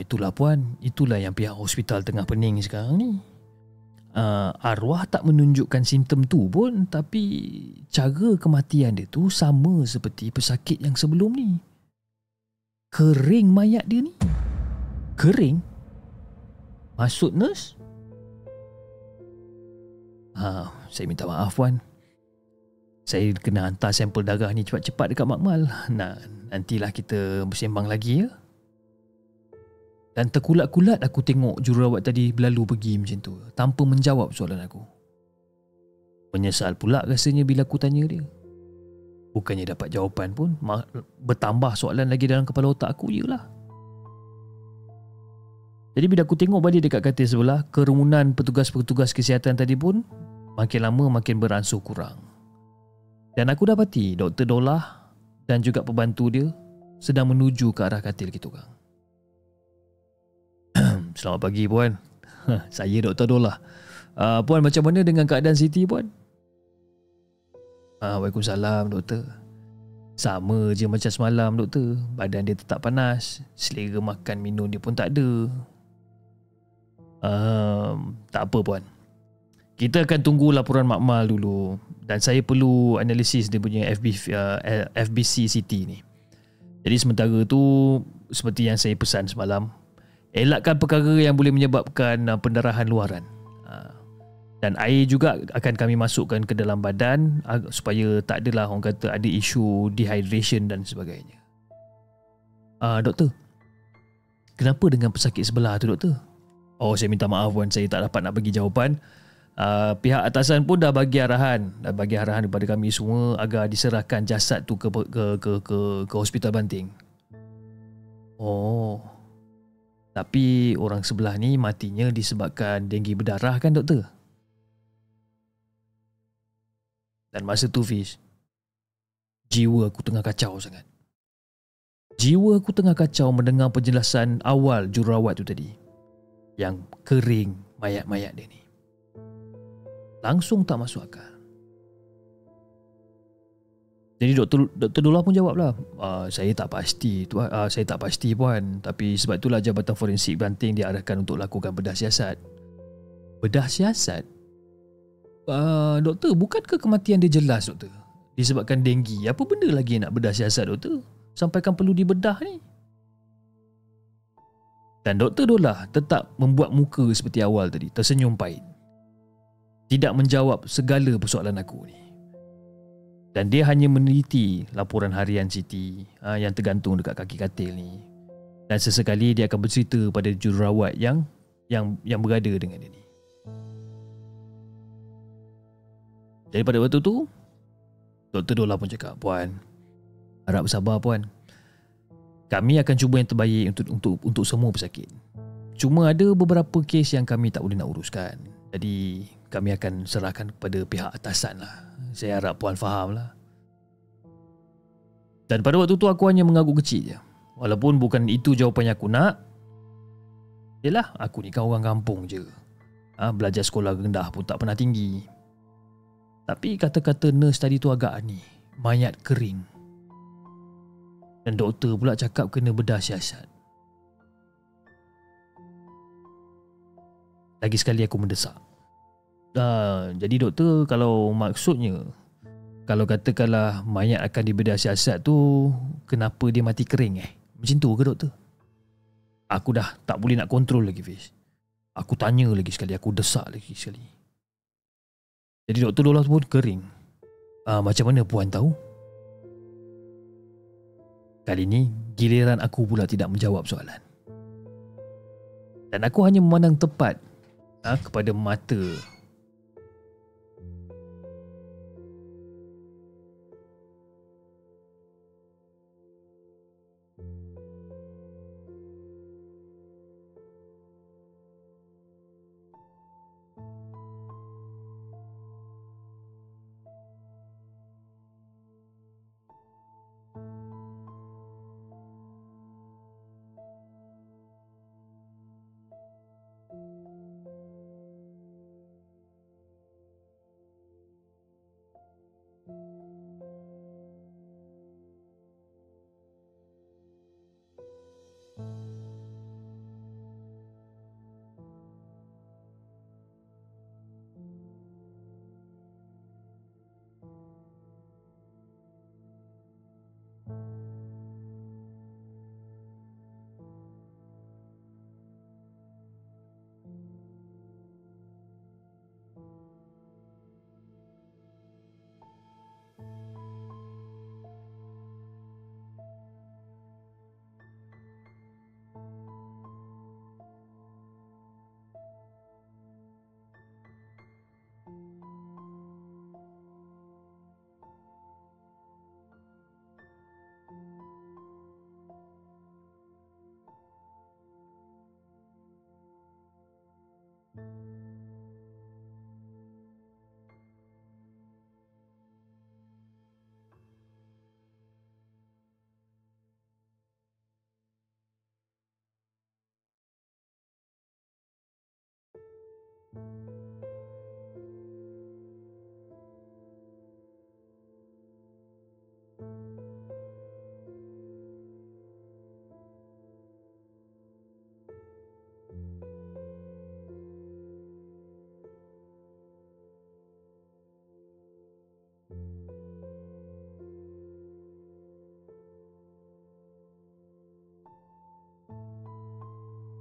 A: Itulah puan, itulah yang pihak hospital tengah pening sekarang ni. Arwah tak menunjukkan simptom tu pun, tapi cara kematian dia tu sama seperti pesakit yang sebelum ni. Kering mayat dia ni. Kering? Maksud nurse? Saya minta maaf puan. Saya kena hantar sampel darah ni cepat-cepat dekat Makmal. Nantilah kita bersembang lagi ya. Dan terkulat-kulat aku tengok jururawat tadi berlalu pergi macam tu, tanpa menjawab soalan aku. Menyesal pula rasanya bila aku tanya dia. Bukannya dapat jawapan pun, bertambah soalan lagi dalam kepala otak aku je lah. Jadi bila aku tengok balik dekat katil sebelah, kerumunan petugas-petugas kesihatan tadi pun makin lama makin beransur kurang. Dan aku dapati Dr. Dolah dan juga pembantu dia sedang menuju ke arah katil kita orang. Selamat pagi puan. Saya Dr. Dolah. Puan, macam mana dengan keadaan Siti puan? Waalaikumsalam doktor. Sama je macam semalam doktor. Badan dia tetap panas. Selera makan minum dia pun tak ada. Tak apa puan. Kita akan tunggu laporan makmal dulu. Dan saya perlu analisis dia punya FBC Siti ni. Jadi sementara tu, seperti yang saya pesan semalam, elakkan perkara yang boleh menyebabkan pendarahan luaran. Dan air juga akan kami masukkan ke dalam badan supaya tak adalah orang kata ada isu dehydration dan sebagainya. Doktor, kenapa dengan pesakit sebelah tu doktor? Oh, saya minta maaf puan, saya tak dapat nak bagi jawapan. Pihak atasan pun dah bagi arahan kepada kami semua agar diserahkan jasad tu ke hospital Banting. Oh. Tapi orang sebelah ni matinya disebabkan denggi berdarah kan doktor? Dan masa tu Fiz, jiwa aku tengah kacau sangat. Jiwa aku tengah kacau mendengar penjelasan awal jururawat tu tadi. Yang kering mayat-mayat dia ni. Langsung tak masuk akal. Jadi Dr. Dolah pun jawablah, saya tak pasti puan, tapi sebab itulah Jabatan Forensik Banting diarahkan untuk lakukan bedah siasat. Bedah siasat? Doktor, bukankah kematian dia jelas doktor? Disebabkan denggi. Apa benda lagi nak bedah siasat doktor? Sampaikan perlu dibedah ni. Dan Dr. Dolah tetap membuat muka seperti awal tadi, tersenyum pahit. Tidak menjawab segala persoalan aku ni. Dan dia hanya meneliti laporan harian Siti yang tergantung dekat kaki katil ni. Dan sesekali dia akan bercerita pada jururawat yang berada dengan dia ni. Jadi pada waktu tu, Dr. Dolah pun cakap, puan, harap bersabar puan. Kami akan cuba yang terbaik untuk semua pesakit. Cuma ada beberapa kes yang kami tak boleh nak uruskan. Jadi kami akan serahkan kepada pihak atasan lah. Saya harap puan faham lah. Dan pada waktu tu aku hanya mengangguk kecil je. Walaupun bukan itu jawapan yang aku nak. Yelah, aku ni kan orang kampung je. Belajar sekolah rendah pun tak pernah tinggi. Tapi kata-kata nurse tadi tu agak aneh. Mayat kering. Dan doktor pula cakap kena bedah siasat. Lagi sekali aku mendesak. Jadi doktor, kalau maksudnya, kalau katakanlah mayat akan dibedah siasat tu, kenapa dia mati kering Macam tu ke doktor? Aku dah tak boleh nak kontrol lagi Fiz. Aku tanya lagi sekali, aku desak lagi sekali. Jadi Dr. Dolah pun kering. Macam mana puan tahu? Kali ni giliran aku pula tidak menjawab soalan. Dan aku hanya memandang tepat kepada mata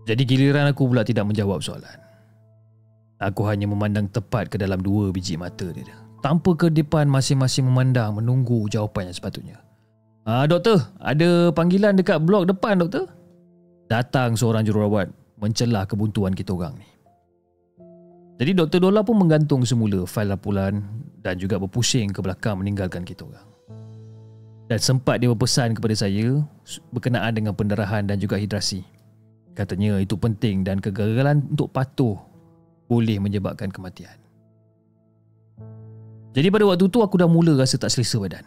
A: Jadi giliran aku pula tidak menjawab soalan. Aku hanya memandang tepat ke dalam dua biji mata dia, tanpa kedipan masing-masing memandang menunggu jawapan yang sepatutnya. Doktor, ada panggilan dekat blok depan, doktor. Datang seorang jururawat mencelah kebuntuan kita orang ni. Jadi Dr. Dola pun menggantung semula fail laporan dan juga berpusing ke belakang meninggalkan kita orang. Dan sempat dia berpesan kepada saya berkenaan dengan pendarahan dan juga hidrasi. Katanya itu penting dan kegagalan untuk patuh boleh menyebabkan kematian. Jadi pada waktu tu aku dah mula rasa tak selesa badan.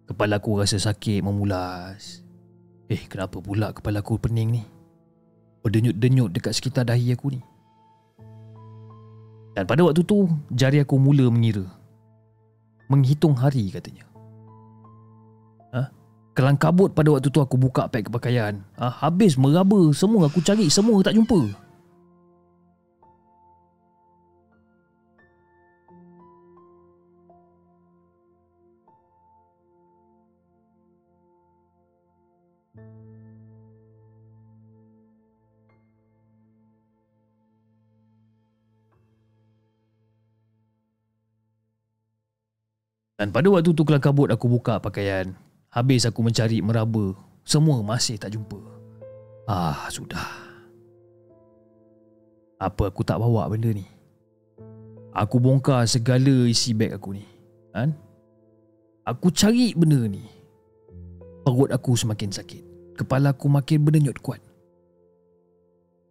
A: Kepala aku rasa sakit memulas. Kenapa pula kepala aku pening ni? Berdenyut-denyut dekat sekitar dahi aku ni. Dan pada waktu tu jari aku mula mengira. Menghitung hari katanya. Kelang kabut pada waktu tu aku buka beg pakaian. Habis meraba semua, aku cari semua tak jumpa. Dan pada waktu tu kelang kabut aku buka pakaian. Habis aku mencari meraba, semua masih tak jumpa. Sudah. Apa aku tak bawa benda ni? Aku bongkar segala isi beg aku ni. Aku cari benda ni. Perut aku semakin sakit. Kepala aku makin berdenyut kuat.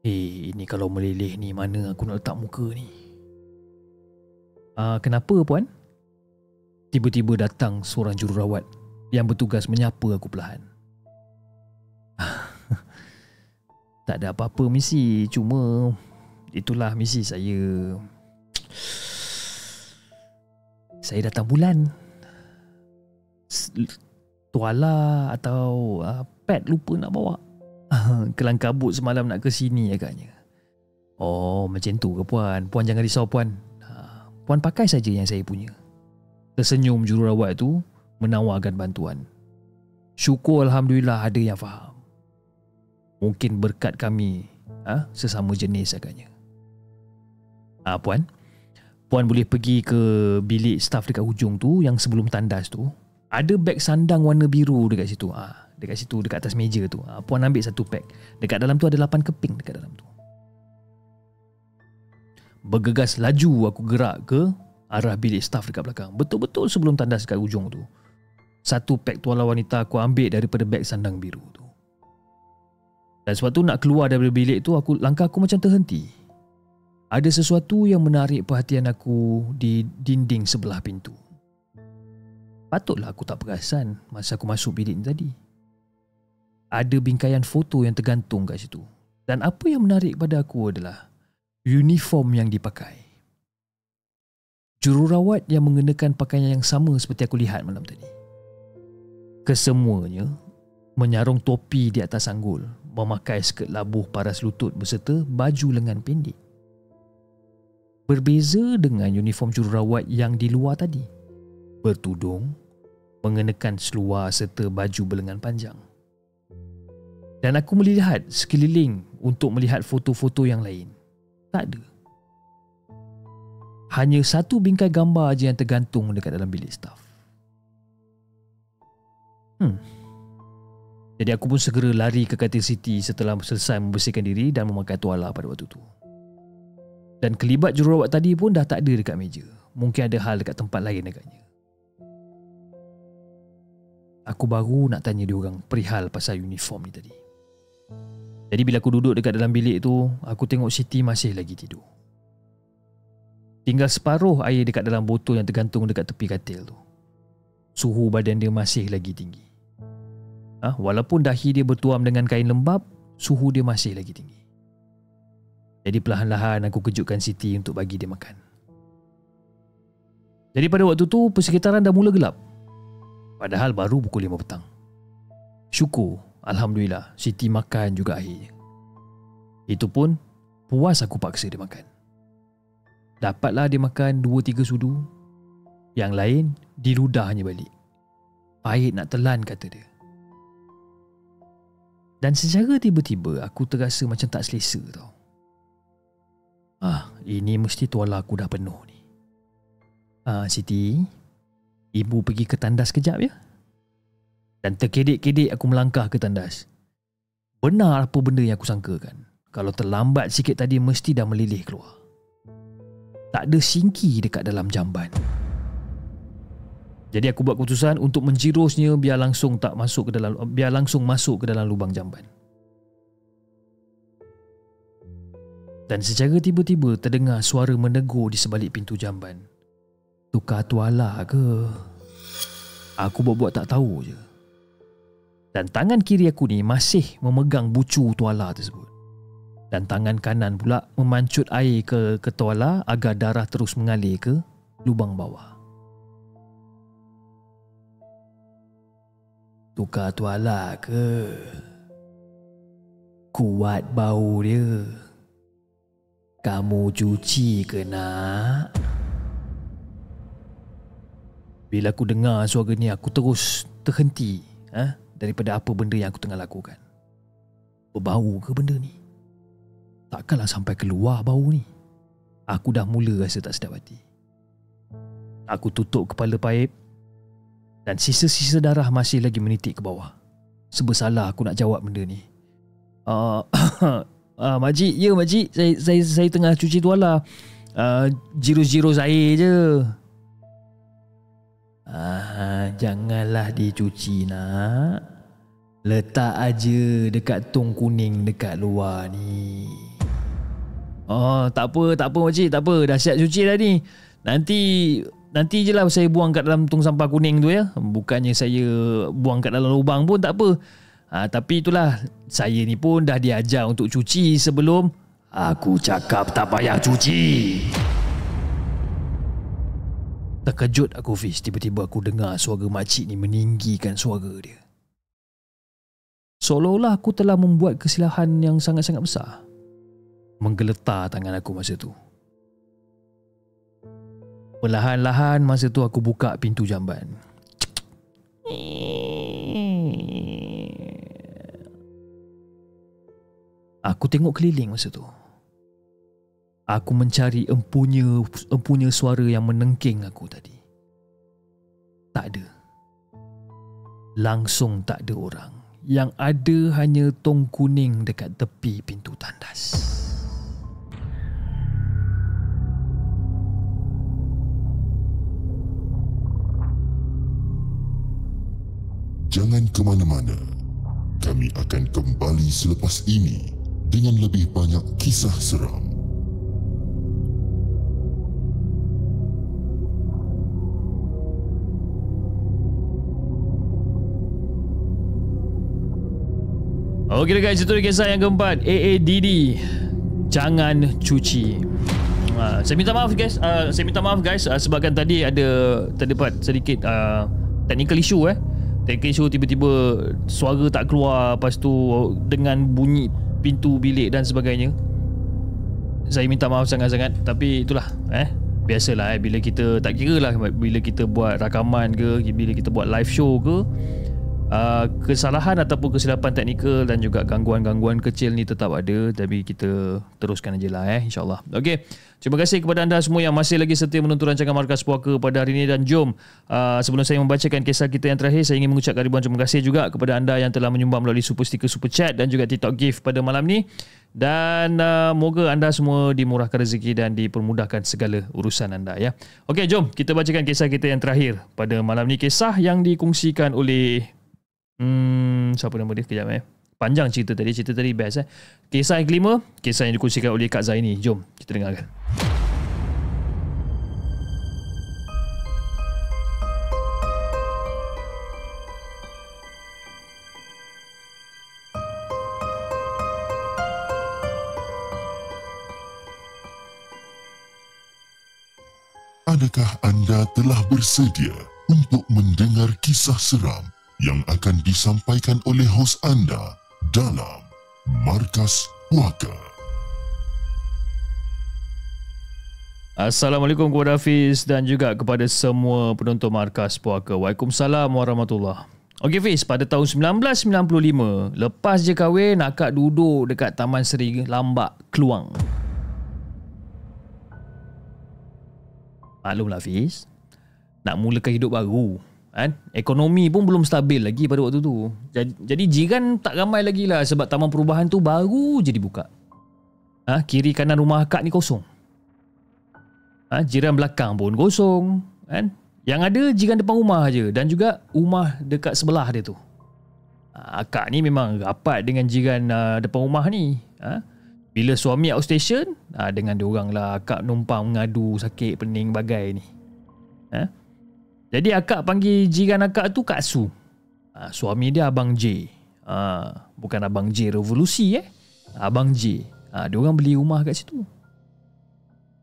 A: Ini kalau meleleh ni mana aku nak letak muka ni? Kenapa puan? Tiba-tiba datang seorang jururawat yang bertugas menyapa aku perlahan. Tak ada apa-apa misi, cuma itulah misi saya. Saya datang bulan. Tuala atau pet lupa nak bawa. Kelang kabut semalam nak ke sini agaknya. Macam tu ke puan? Puan jangan risau puan. Puan pakai saja yang saya punya. Tersenyum jururawat tu menawarkan bantuan. Syukur Alhamdulillah ada yang faham. Mungkin berkat kami sesama jenis agaknya. Puan boleh pergi ke bilik staf dekat hujung tu, yang sebelum tandas tu. Ada beg sandang warna biru dekat situ. Dekat situ, dekat atas meja tu. Puan ambil satu beg. Dekat dalam tu ada 8 keping dekat dalam tu. Bergegas laju aku gerak ke arah bilik staf dekat belakang. Betul-betul sebelum tandas dekat hujung tu. Satu pek tuala wanita aku ambil daripada beg sandang biru tu. Dan sewaktu nak keluar daripada bilik tu, langkah aku macam terhenti. Ada sesuatu yang menarik perhatian aku di dinding sebelah pintu. Patutlah aku tak perasan masa aku masuk bilik ni tadi. Ada bingkaian foto yang tergantung kat situ. Dan apa yang menarik pada aku adalah uniform yang dipakai. Jururawat yang mengenakan pakaian yang sama seperti aku lihat malam tadi. Kesemuanya menyarung topi di atas sanggul, memakai skirt labuh paras lutut berserta baju lengan pendek. Berbeza dengan uniform jururawat yang di luar tadi. Bertudung, mengenakan seluar serta baju berlengan panjang. Dan aku melihat sekeliling untuk melihat foto-foto yang lain. Tak ada. Hanya satu bingkai gambar aja yang tergantung dekat dalam bilik staf. Jadi aku pun segera lari ke katil Siti setelah selesai membersihkan diri dan memakai tuala pada waktu tu. Dan kelibat jururawat tadi pun dah tak ada dekat meja. Mungkin ada hal dekat tempat lain agaknya. Aku baru nak tanya diorang perihal pasal uniform ni tadi. Jadi bila aku duduk dekat dalam bilik tu, aku tengok Siti masih lagi tidur. Tinggal separuh air dekat dalam botol yang tergantung dekat tepi katil tu. Suhu badan dia masih lagi tinggi. Walaupun dahi dia bertuam dengan kain lembap, suhu dia masih lagi tinggi. Jadi perlahan-lahan aku kejutkan Siti untuk bagi dia makan. Jadi pada waktu tu persekitaran dah mula gelap. Padahal baru pukul 5 petang. Syukur, alhamdulillah, Siti makan juga akhirnya. Itu pun puas aku paksa dia makan. Dapatlah dia makan 2-3 sudu. Yang lain diludahnya balik. Pahit nak telan, kata dia. Dan secara tiba-tiba aku terasa macam tak selesa tau. Ini mesti tuala aku dah penuh ni. Siti, ibu pergi ke tandas kejap ya. Dan terkedek-kedek aku melangkah ke tandas. Benar apa benda yang aku sangkakan. Kalau terlambat sikit tadi mesti dah melilih keluar. Tak ada singki dekat dalam jamban. Jadi aku buat keputusan untuk menjirusnya biar langsung masuk ke dalam lubang jamban. Dan secara tiba-tiba terdengar suara menegur di sebalik pintu jamban. Tukar tuala ke? Aku buat-buat tak tahu je. Dan tangan kiri aku ni masih memegang bucu tuala tersebut. Dan tangan kanan pula memancut air ke tuala agar darah terus mengalir ke lubang bawah. Tukar tuala ke? Kuat bau dia. Kamu cuci ke nak? Bila aku dengar suara ni, aku terus terhenti daripada apa benda yang aku tengah lakukan. Berbau ke benda ni? Takkanlah sampai keluar bau ni. Aku dah mula rasa tak sedap hati. Aku tutup kepala paip dan sisa-sisa darah masih lagi menitik ke bawah. Sebesalah aku nak jawab benda ni. Makcik, ya makcik, saya tengah cuci tuala. Jirus-jirus air je. Janganlah dicuci nak. Letak aja dekat tong kuning dekat luar ni. Tak apa makcik, tak apa. Dah siap cuci dah ni. Nanti je lah saya buang kat dalam tong sampah kuning tu ya. Bukannya saya buang kat dalam lubang pun tak apa. Tapi itulah, saya ni pun dah diajar untuk cuci sebelum aku cakap tak payah cuci. Terkejut aku, Fiz. Tiba-tiba aku dengar suara makcik ni meninggikan suara dia. Seolah-olah aku telah membuat kesilahan yang sangat-sangat besar. Menggeletar tangan aku masa tu. Perlahan-lahan masa tu aku buka pintu jamban. Aku tengok keliling masa tu. Aku mencari empunya suara yang menengking aku tadi. Tak ada. Langsung tak ada orang. Yang ada hanya tong kuning dekat tepi pintu tandas.
B: Jangan ke mana-mana. Kami akan kembali selepas ini dengan lebih banyak kisah seram.
A: Okey guys, itu kisah yang keempat, AADD. Jangan cuci. Saya minta maaf guys, sebabkan tadi terdapat sedikit technical issue Technical issue, tiba-tiba suara tak keluar, lepas tu dengan bunyi pintu bilik dan sebagainya. Saya minta maaf sangat-sangat. Tapi itulah biasalah bila kita, tak kira lah bila kita buat rakaman ke, bila kita buat live show ke, kesalahan ataupun kesilapan teknikal dan juga gangguan-gangguan kecil ni tetap ada. Tapi kita teruskan je lah insyaAllah. Okey, terima kasih kepada anda semua yang masih lagi setia menonton rancangan Markas Puaka pada hari ini. Dan jom, sebelum saya membacakan kisah kita yang terakhir, saya ingin mengucapkan ribuan terima kasih juga kepada anda yang telah menyumbang melalui super sticker, super chat dan juga TikTok gift pada malam ni. Dan moga anda semua dimurahkan rezeki dan dipermudahkan segala urusan anda ya. Okey, jom kita bacakan kisah kita yang terakhir pada malam ni. Kisah yang dikongsikan oleh siapa nama dia? Kejap panjang cerita tadi best Kisah yang kelima, kisah yang dikongsikan oleh Kak Zaini. Jom kita dengarkan.
B: Adakah anda telah bersedia untuk mendengar kisah seram yang akan disampaikan oleh hos anda dalam Markas Puaka?
A: Assalamualaikum kepada Hafiz dan juga kepada semua penonton Markas Puaka. Waalaikumsalam warahmatullahi. Okey Fiz, pada tahun 1995, lepas je kahwin, akak duduk dekat Taman Seri Lambak, Keluang. Maklumlah Fiz, nak mulakan hidup baru kan? Ekonomi pun belum stabil lagi pada waktu tu. Jadi jiran tak ramai lagi lah sebab Taman Perubahan tu baru je dibuka. Kiri kanan rumah akak ni kosong. Jiran belakang pun kosong kan? Yang ada jiran depan rumah je dan juga rumah dekat sebelah dia tu. Akak ni memang rapat dengan jiran depan rumah ni. Bila suami outstation, dengan diorang lah akak numpang mengadu sakit pening bagai ni. Jadi akak panggil jiran akak tu Kak Su. Suami dia Abang J. Bukan Abang J Revolusi Abang J. Diorang beli rumah kat situ.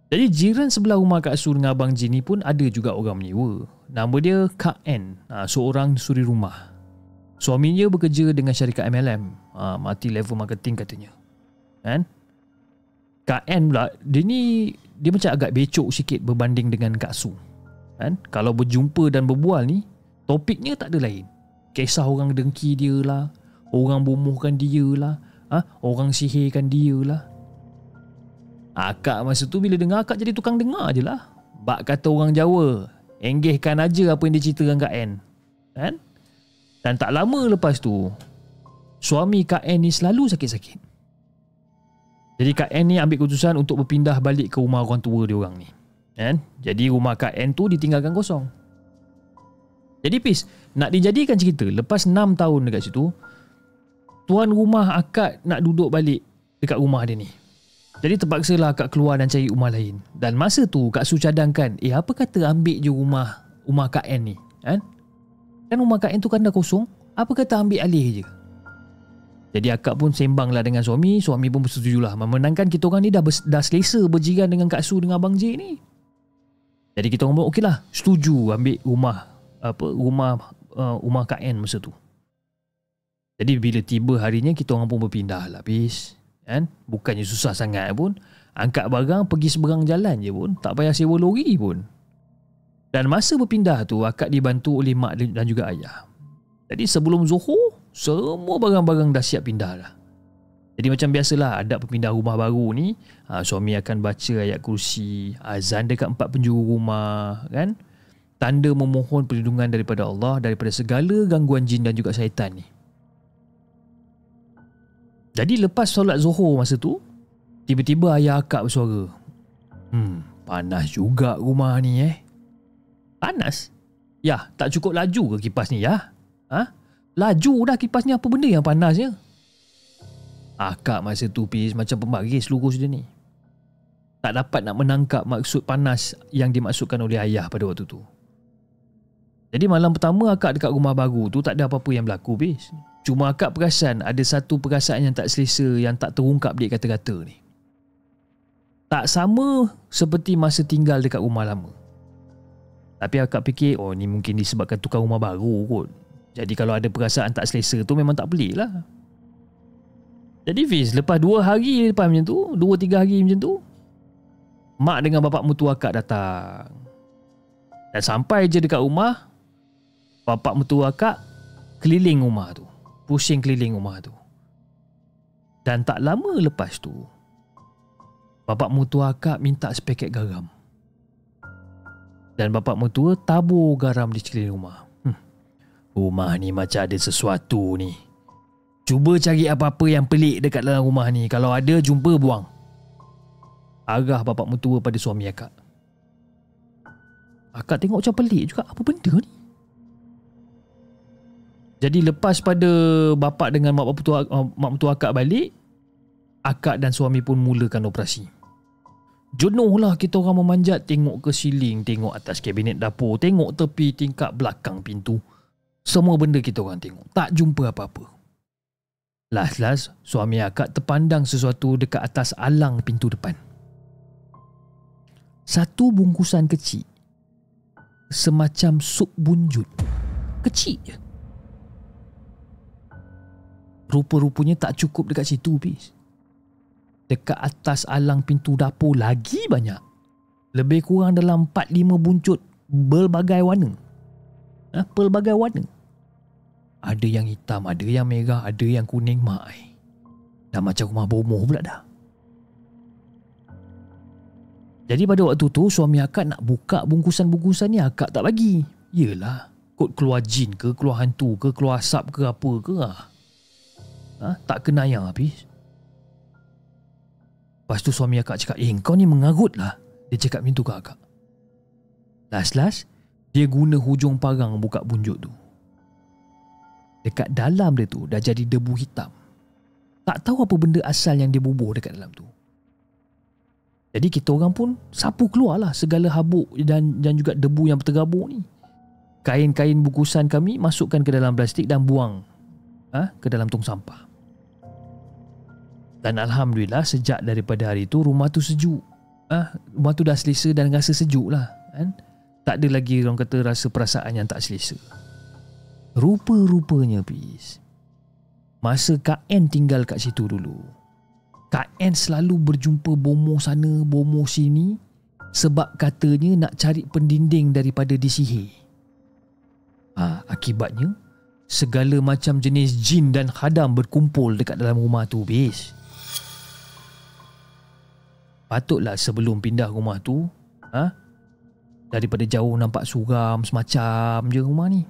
A: Jadi jiran sebelah rumah Kak Su dengan Abang J ni pun ada juga orang menyewa. Nama dia Kak N. Seorang suri rumah. Suaminya bekerja dengan syarikat MLM. Mati level marketing katanya. Kan? Kak N pula, dia macam agak becok sikit berbanding dengan Kak Su. Kan? Kalau berjumpa dan berbual ni, topiknya tak ada lain. Kisah orang dengki dia lah, orang bomohkan dia lah, orang sihirkan dia lah. Akak masa tu bila dengar, akak jadi tukang dengar je lah. Bak kata orang Jawa, enggihkan aja apa yang dia ceritakan Kak N. Kan? Dan tak lama lepas tu, suami Kak N ni selalu sakit-sakit. Jadi Kak N ni ambil keputusan untuk berpindah balik ke rumah orang tua dia orang ni. Kan? Jadi rumah Kak N tu ditinggalkan kosong. Jadi Pis, nak dijadikan cerita, lepas 6 tahun dekat situ, tuan rumah akak nak duduk balik dekat rumah dia ni. Jadi terpaksalah akak keluar dan cari rumah lain. Dan masa tu Kak Su cadangkan, apa kata ambil je rumah Kak N ni. Kan rumah Kak N tu kan dah kosong, apa kata ambil alih je. Jadi akak pun sembanglah dengan suami pun bersetujulah. Memandangkan kita orang ni dah selesa berjiran dengan Kak Su dengan Abang J ni. Jadi kita orang pun okeylah, setuju ambil rumah Kak N masa tu. Jadi bila tiba harinya, kita orang pun berpindah lah Pis. Kan? Bukannya susah sangat pun. Angkat barang pergi seberang jalan je pun. Tak payah sewa lori pun. Dan masa berpindah tu, akak dibantu oleh mak dan juga ayah. Jadi sebelum Zuhur, semua barang-barang dah siap pindah lah. Jadi macam biasalah, adab berpindah rumah baru ni, suami akan baca ayat kursi, azan dekat 4 penjuru rumah, kan? Tanda memohon perlindungan daripada Allah, daripada segala gangguan jin dan juga syaitan ni. Jadi lepas solat Zuhur masa tu, tiba-tiba ayah akak bersuara, panas juga rumah ni Panas? Ya, tak cukup laju ke kipas ni ya? Laju dah kipas ni, apa benda yang panasnya? Akak masa tu Pis macam pembaris lurus dia ni. Tak dapat nak menangkap maksud panas yang dimaksudkan oleh ayah pada waktu tu. Jadi malam pertama akak dekat rumah baru tu tak ada apa-apa yang berlaku Pis. Cuma akak perasan ada satu perasaan yang tak selesa, yang tak terungkap di kata-kata ni. Tak sama seperti masa tinggal dekat rumah lama. Tapi akak fikir, ni mungkin disebabkan tukar rumah baru kot. Jadi kalau ada perasaan tak selesa tu memang tak pelik lah. Jadi Fiz, lepas 2 hari lepas macam tu, 2-3 hari macam tu, mak dengan bapak mertua akak datang. Dan sampai je dekat rumah, bapak mertua akak keliling rumah tu. Pusing keliling rumah tu. Dan tak lama lepas tu, bapak mertua akak minta sepaket garam. Dan bapak mertua tabur garam di sekeliling rumah. Rumah ni macam ada sesuatu ni. Cuba cari apa-apa yang pelik dekat dalam rumah ni. Kalau ada, jumpa buang. Arah bapak mertua pada suami akak. Akak tengok macam pelik juga. Apa benda ni? Jadi lepas pada bapak dengan mak mertua akak balik, akak dan suami pun mulakan operasi. Jenuhlah kita orang memanjat, tengok ke siling, tengok atas kabinet dapur, tengok tepi tingkap belakang pintu. Semua benda kita orang tengok. Tak jumpa apa-apa. Last-last, suami akak terpandang sesuatu dekat atas alang pintu depan. Satu bungkusan kecil semacam sup bunjut. Kecil je. Rupa-rupanya tak cukup dekat situ, Pis. Dekat atas alang pintu dapur lagi banyak. Lebih kurang dalam 4-5 buncut berbagai warna. Pelbagai warna. Ada yang hitam, ada yang merah, ada yang kuning. Mai. Dah macam rumah bomoh pula dah. Jadi pada waktu tu suami akak nak buka bungkusan-bungkusan ni, akak tak bagi. Yelah, kot keluar jin ke, keluar hantu ke, keluar asap ke apa ke lah. Tak kena yang habis. Lepas tu suami akak cakap, kau ni mengarut lah. Dia cakap macam tu ke akak. Last dia guna hujung parang buka bunjut tu. Dekat dalam dia tu dah jadi debu hitam. Tak tahu apa benda asal yang dia bubuh dekat dalam tu. Jadi kita orang pun sapu keluarlah segala habuk dan juga debu yang tergabung ni. Kain-kain bungkusan kami masukkan ke dalam plastik dan buang ke dalam tong sampah. Dan Alhamdulillah sejak daripada hari tu rumah tu sejuk. Rumah tu dah selesa dan rasa sejuk lah kan? Tak ada lagi orang kata rasa perasaan yang tak selesa. Rupa-rupanya, Pis, masa Kak N tinggal kat situ dulu, Kak N selalu berjumpa bomoh sana, bomoh sini sebab katanya nak cari pendinding daripada disihir. Akibatnya segala macam jenis jin dan khadam berkumpul dekat dalam rumah tu, Bis. Patutlah sebelum pindah rumah tu, daripada jauh nampak suram semacam je rumah ni,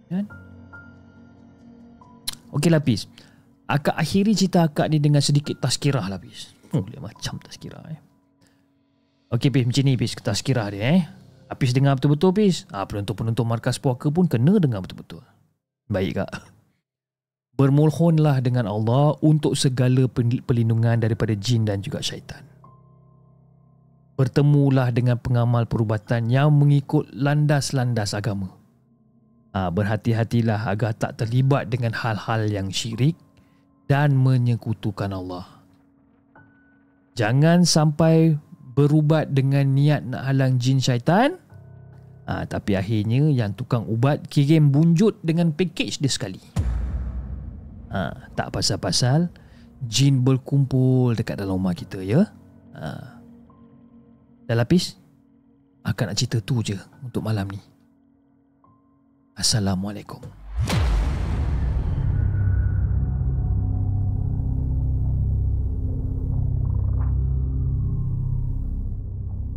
A: kan? Okey lah, Pis. Akak akhiri cerita akak ni dengan sedikit tazkirah lah, Pis. Dia macam tazkirah Okey, Pis, macam ni, Pis, tazkirah dia Apis dengar betul-betul, Pis. Penonton-penonton Markas Puaka pun kena dengar betul-betul. Baik, Kak. Bermohonlah dengan Allah untuk segala perlindungan daripada jin dan juga syaitan. Bertemulah dengan pengamal perubatan yang mengikut landas-landas agama. Berhati-hatilah agar tak terlibat dengan hal-hal yang syirik dan menyekutukan Allah. Jangan sampai berubat dengan niat nak halang jin syaitan, tapi akhirnya yang tukang ubat kirim bunjut dengan pakej dia sekali. Tak pasal-pasal jin berkumpul dekat dalam rumah kita, ya. Dah lapis, akak nak cerita tu je untuk malam ni. Assalamualaikum.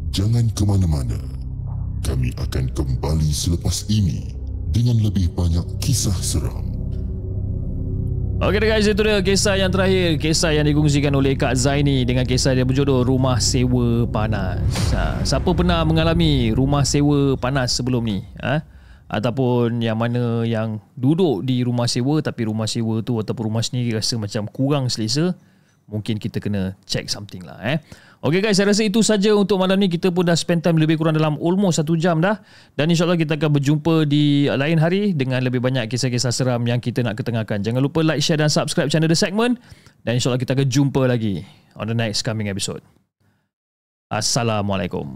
B: Jangan ke mana-mana. Kami akan kembali selepas ini dengan lebih banyak kisah seram.
A: Okey guys, itu dia kisah yang terakhir, kisah yang dikongsikan oleh Kak Zaini dengan kisah dia berjodoh Rumah Sewa Panas. Siapa pernah mengalami rumah sewa panas sebelum ni? Ataupun yang mana yang duduk di rumah sewa tapi rumah sewa tu ataupun rumah sendiri rasa macam kurang selesa, mungkin kita kena check something lah. Okey guys, saya rasa itu saja untuk malam ni. Kita pun dah spend time lebih kurang dalam almost 1 jam dah. Dan insyaAllah kita akan berjumpa di lain hari dengan lebih banyak kisah-kisah seram yang kita nak ketengahkan. Jangan lupa like, share dan subscribe channel The Segment. Dan insyaAllah kita akan jumpa lagi on the next coming episode. Assalamualaikum.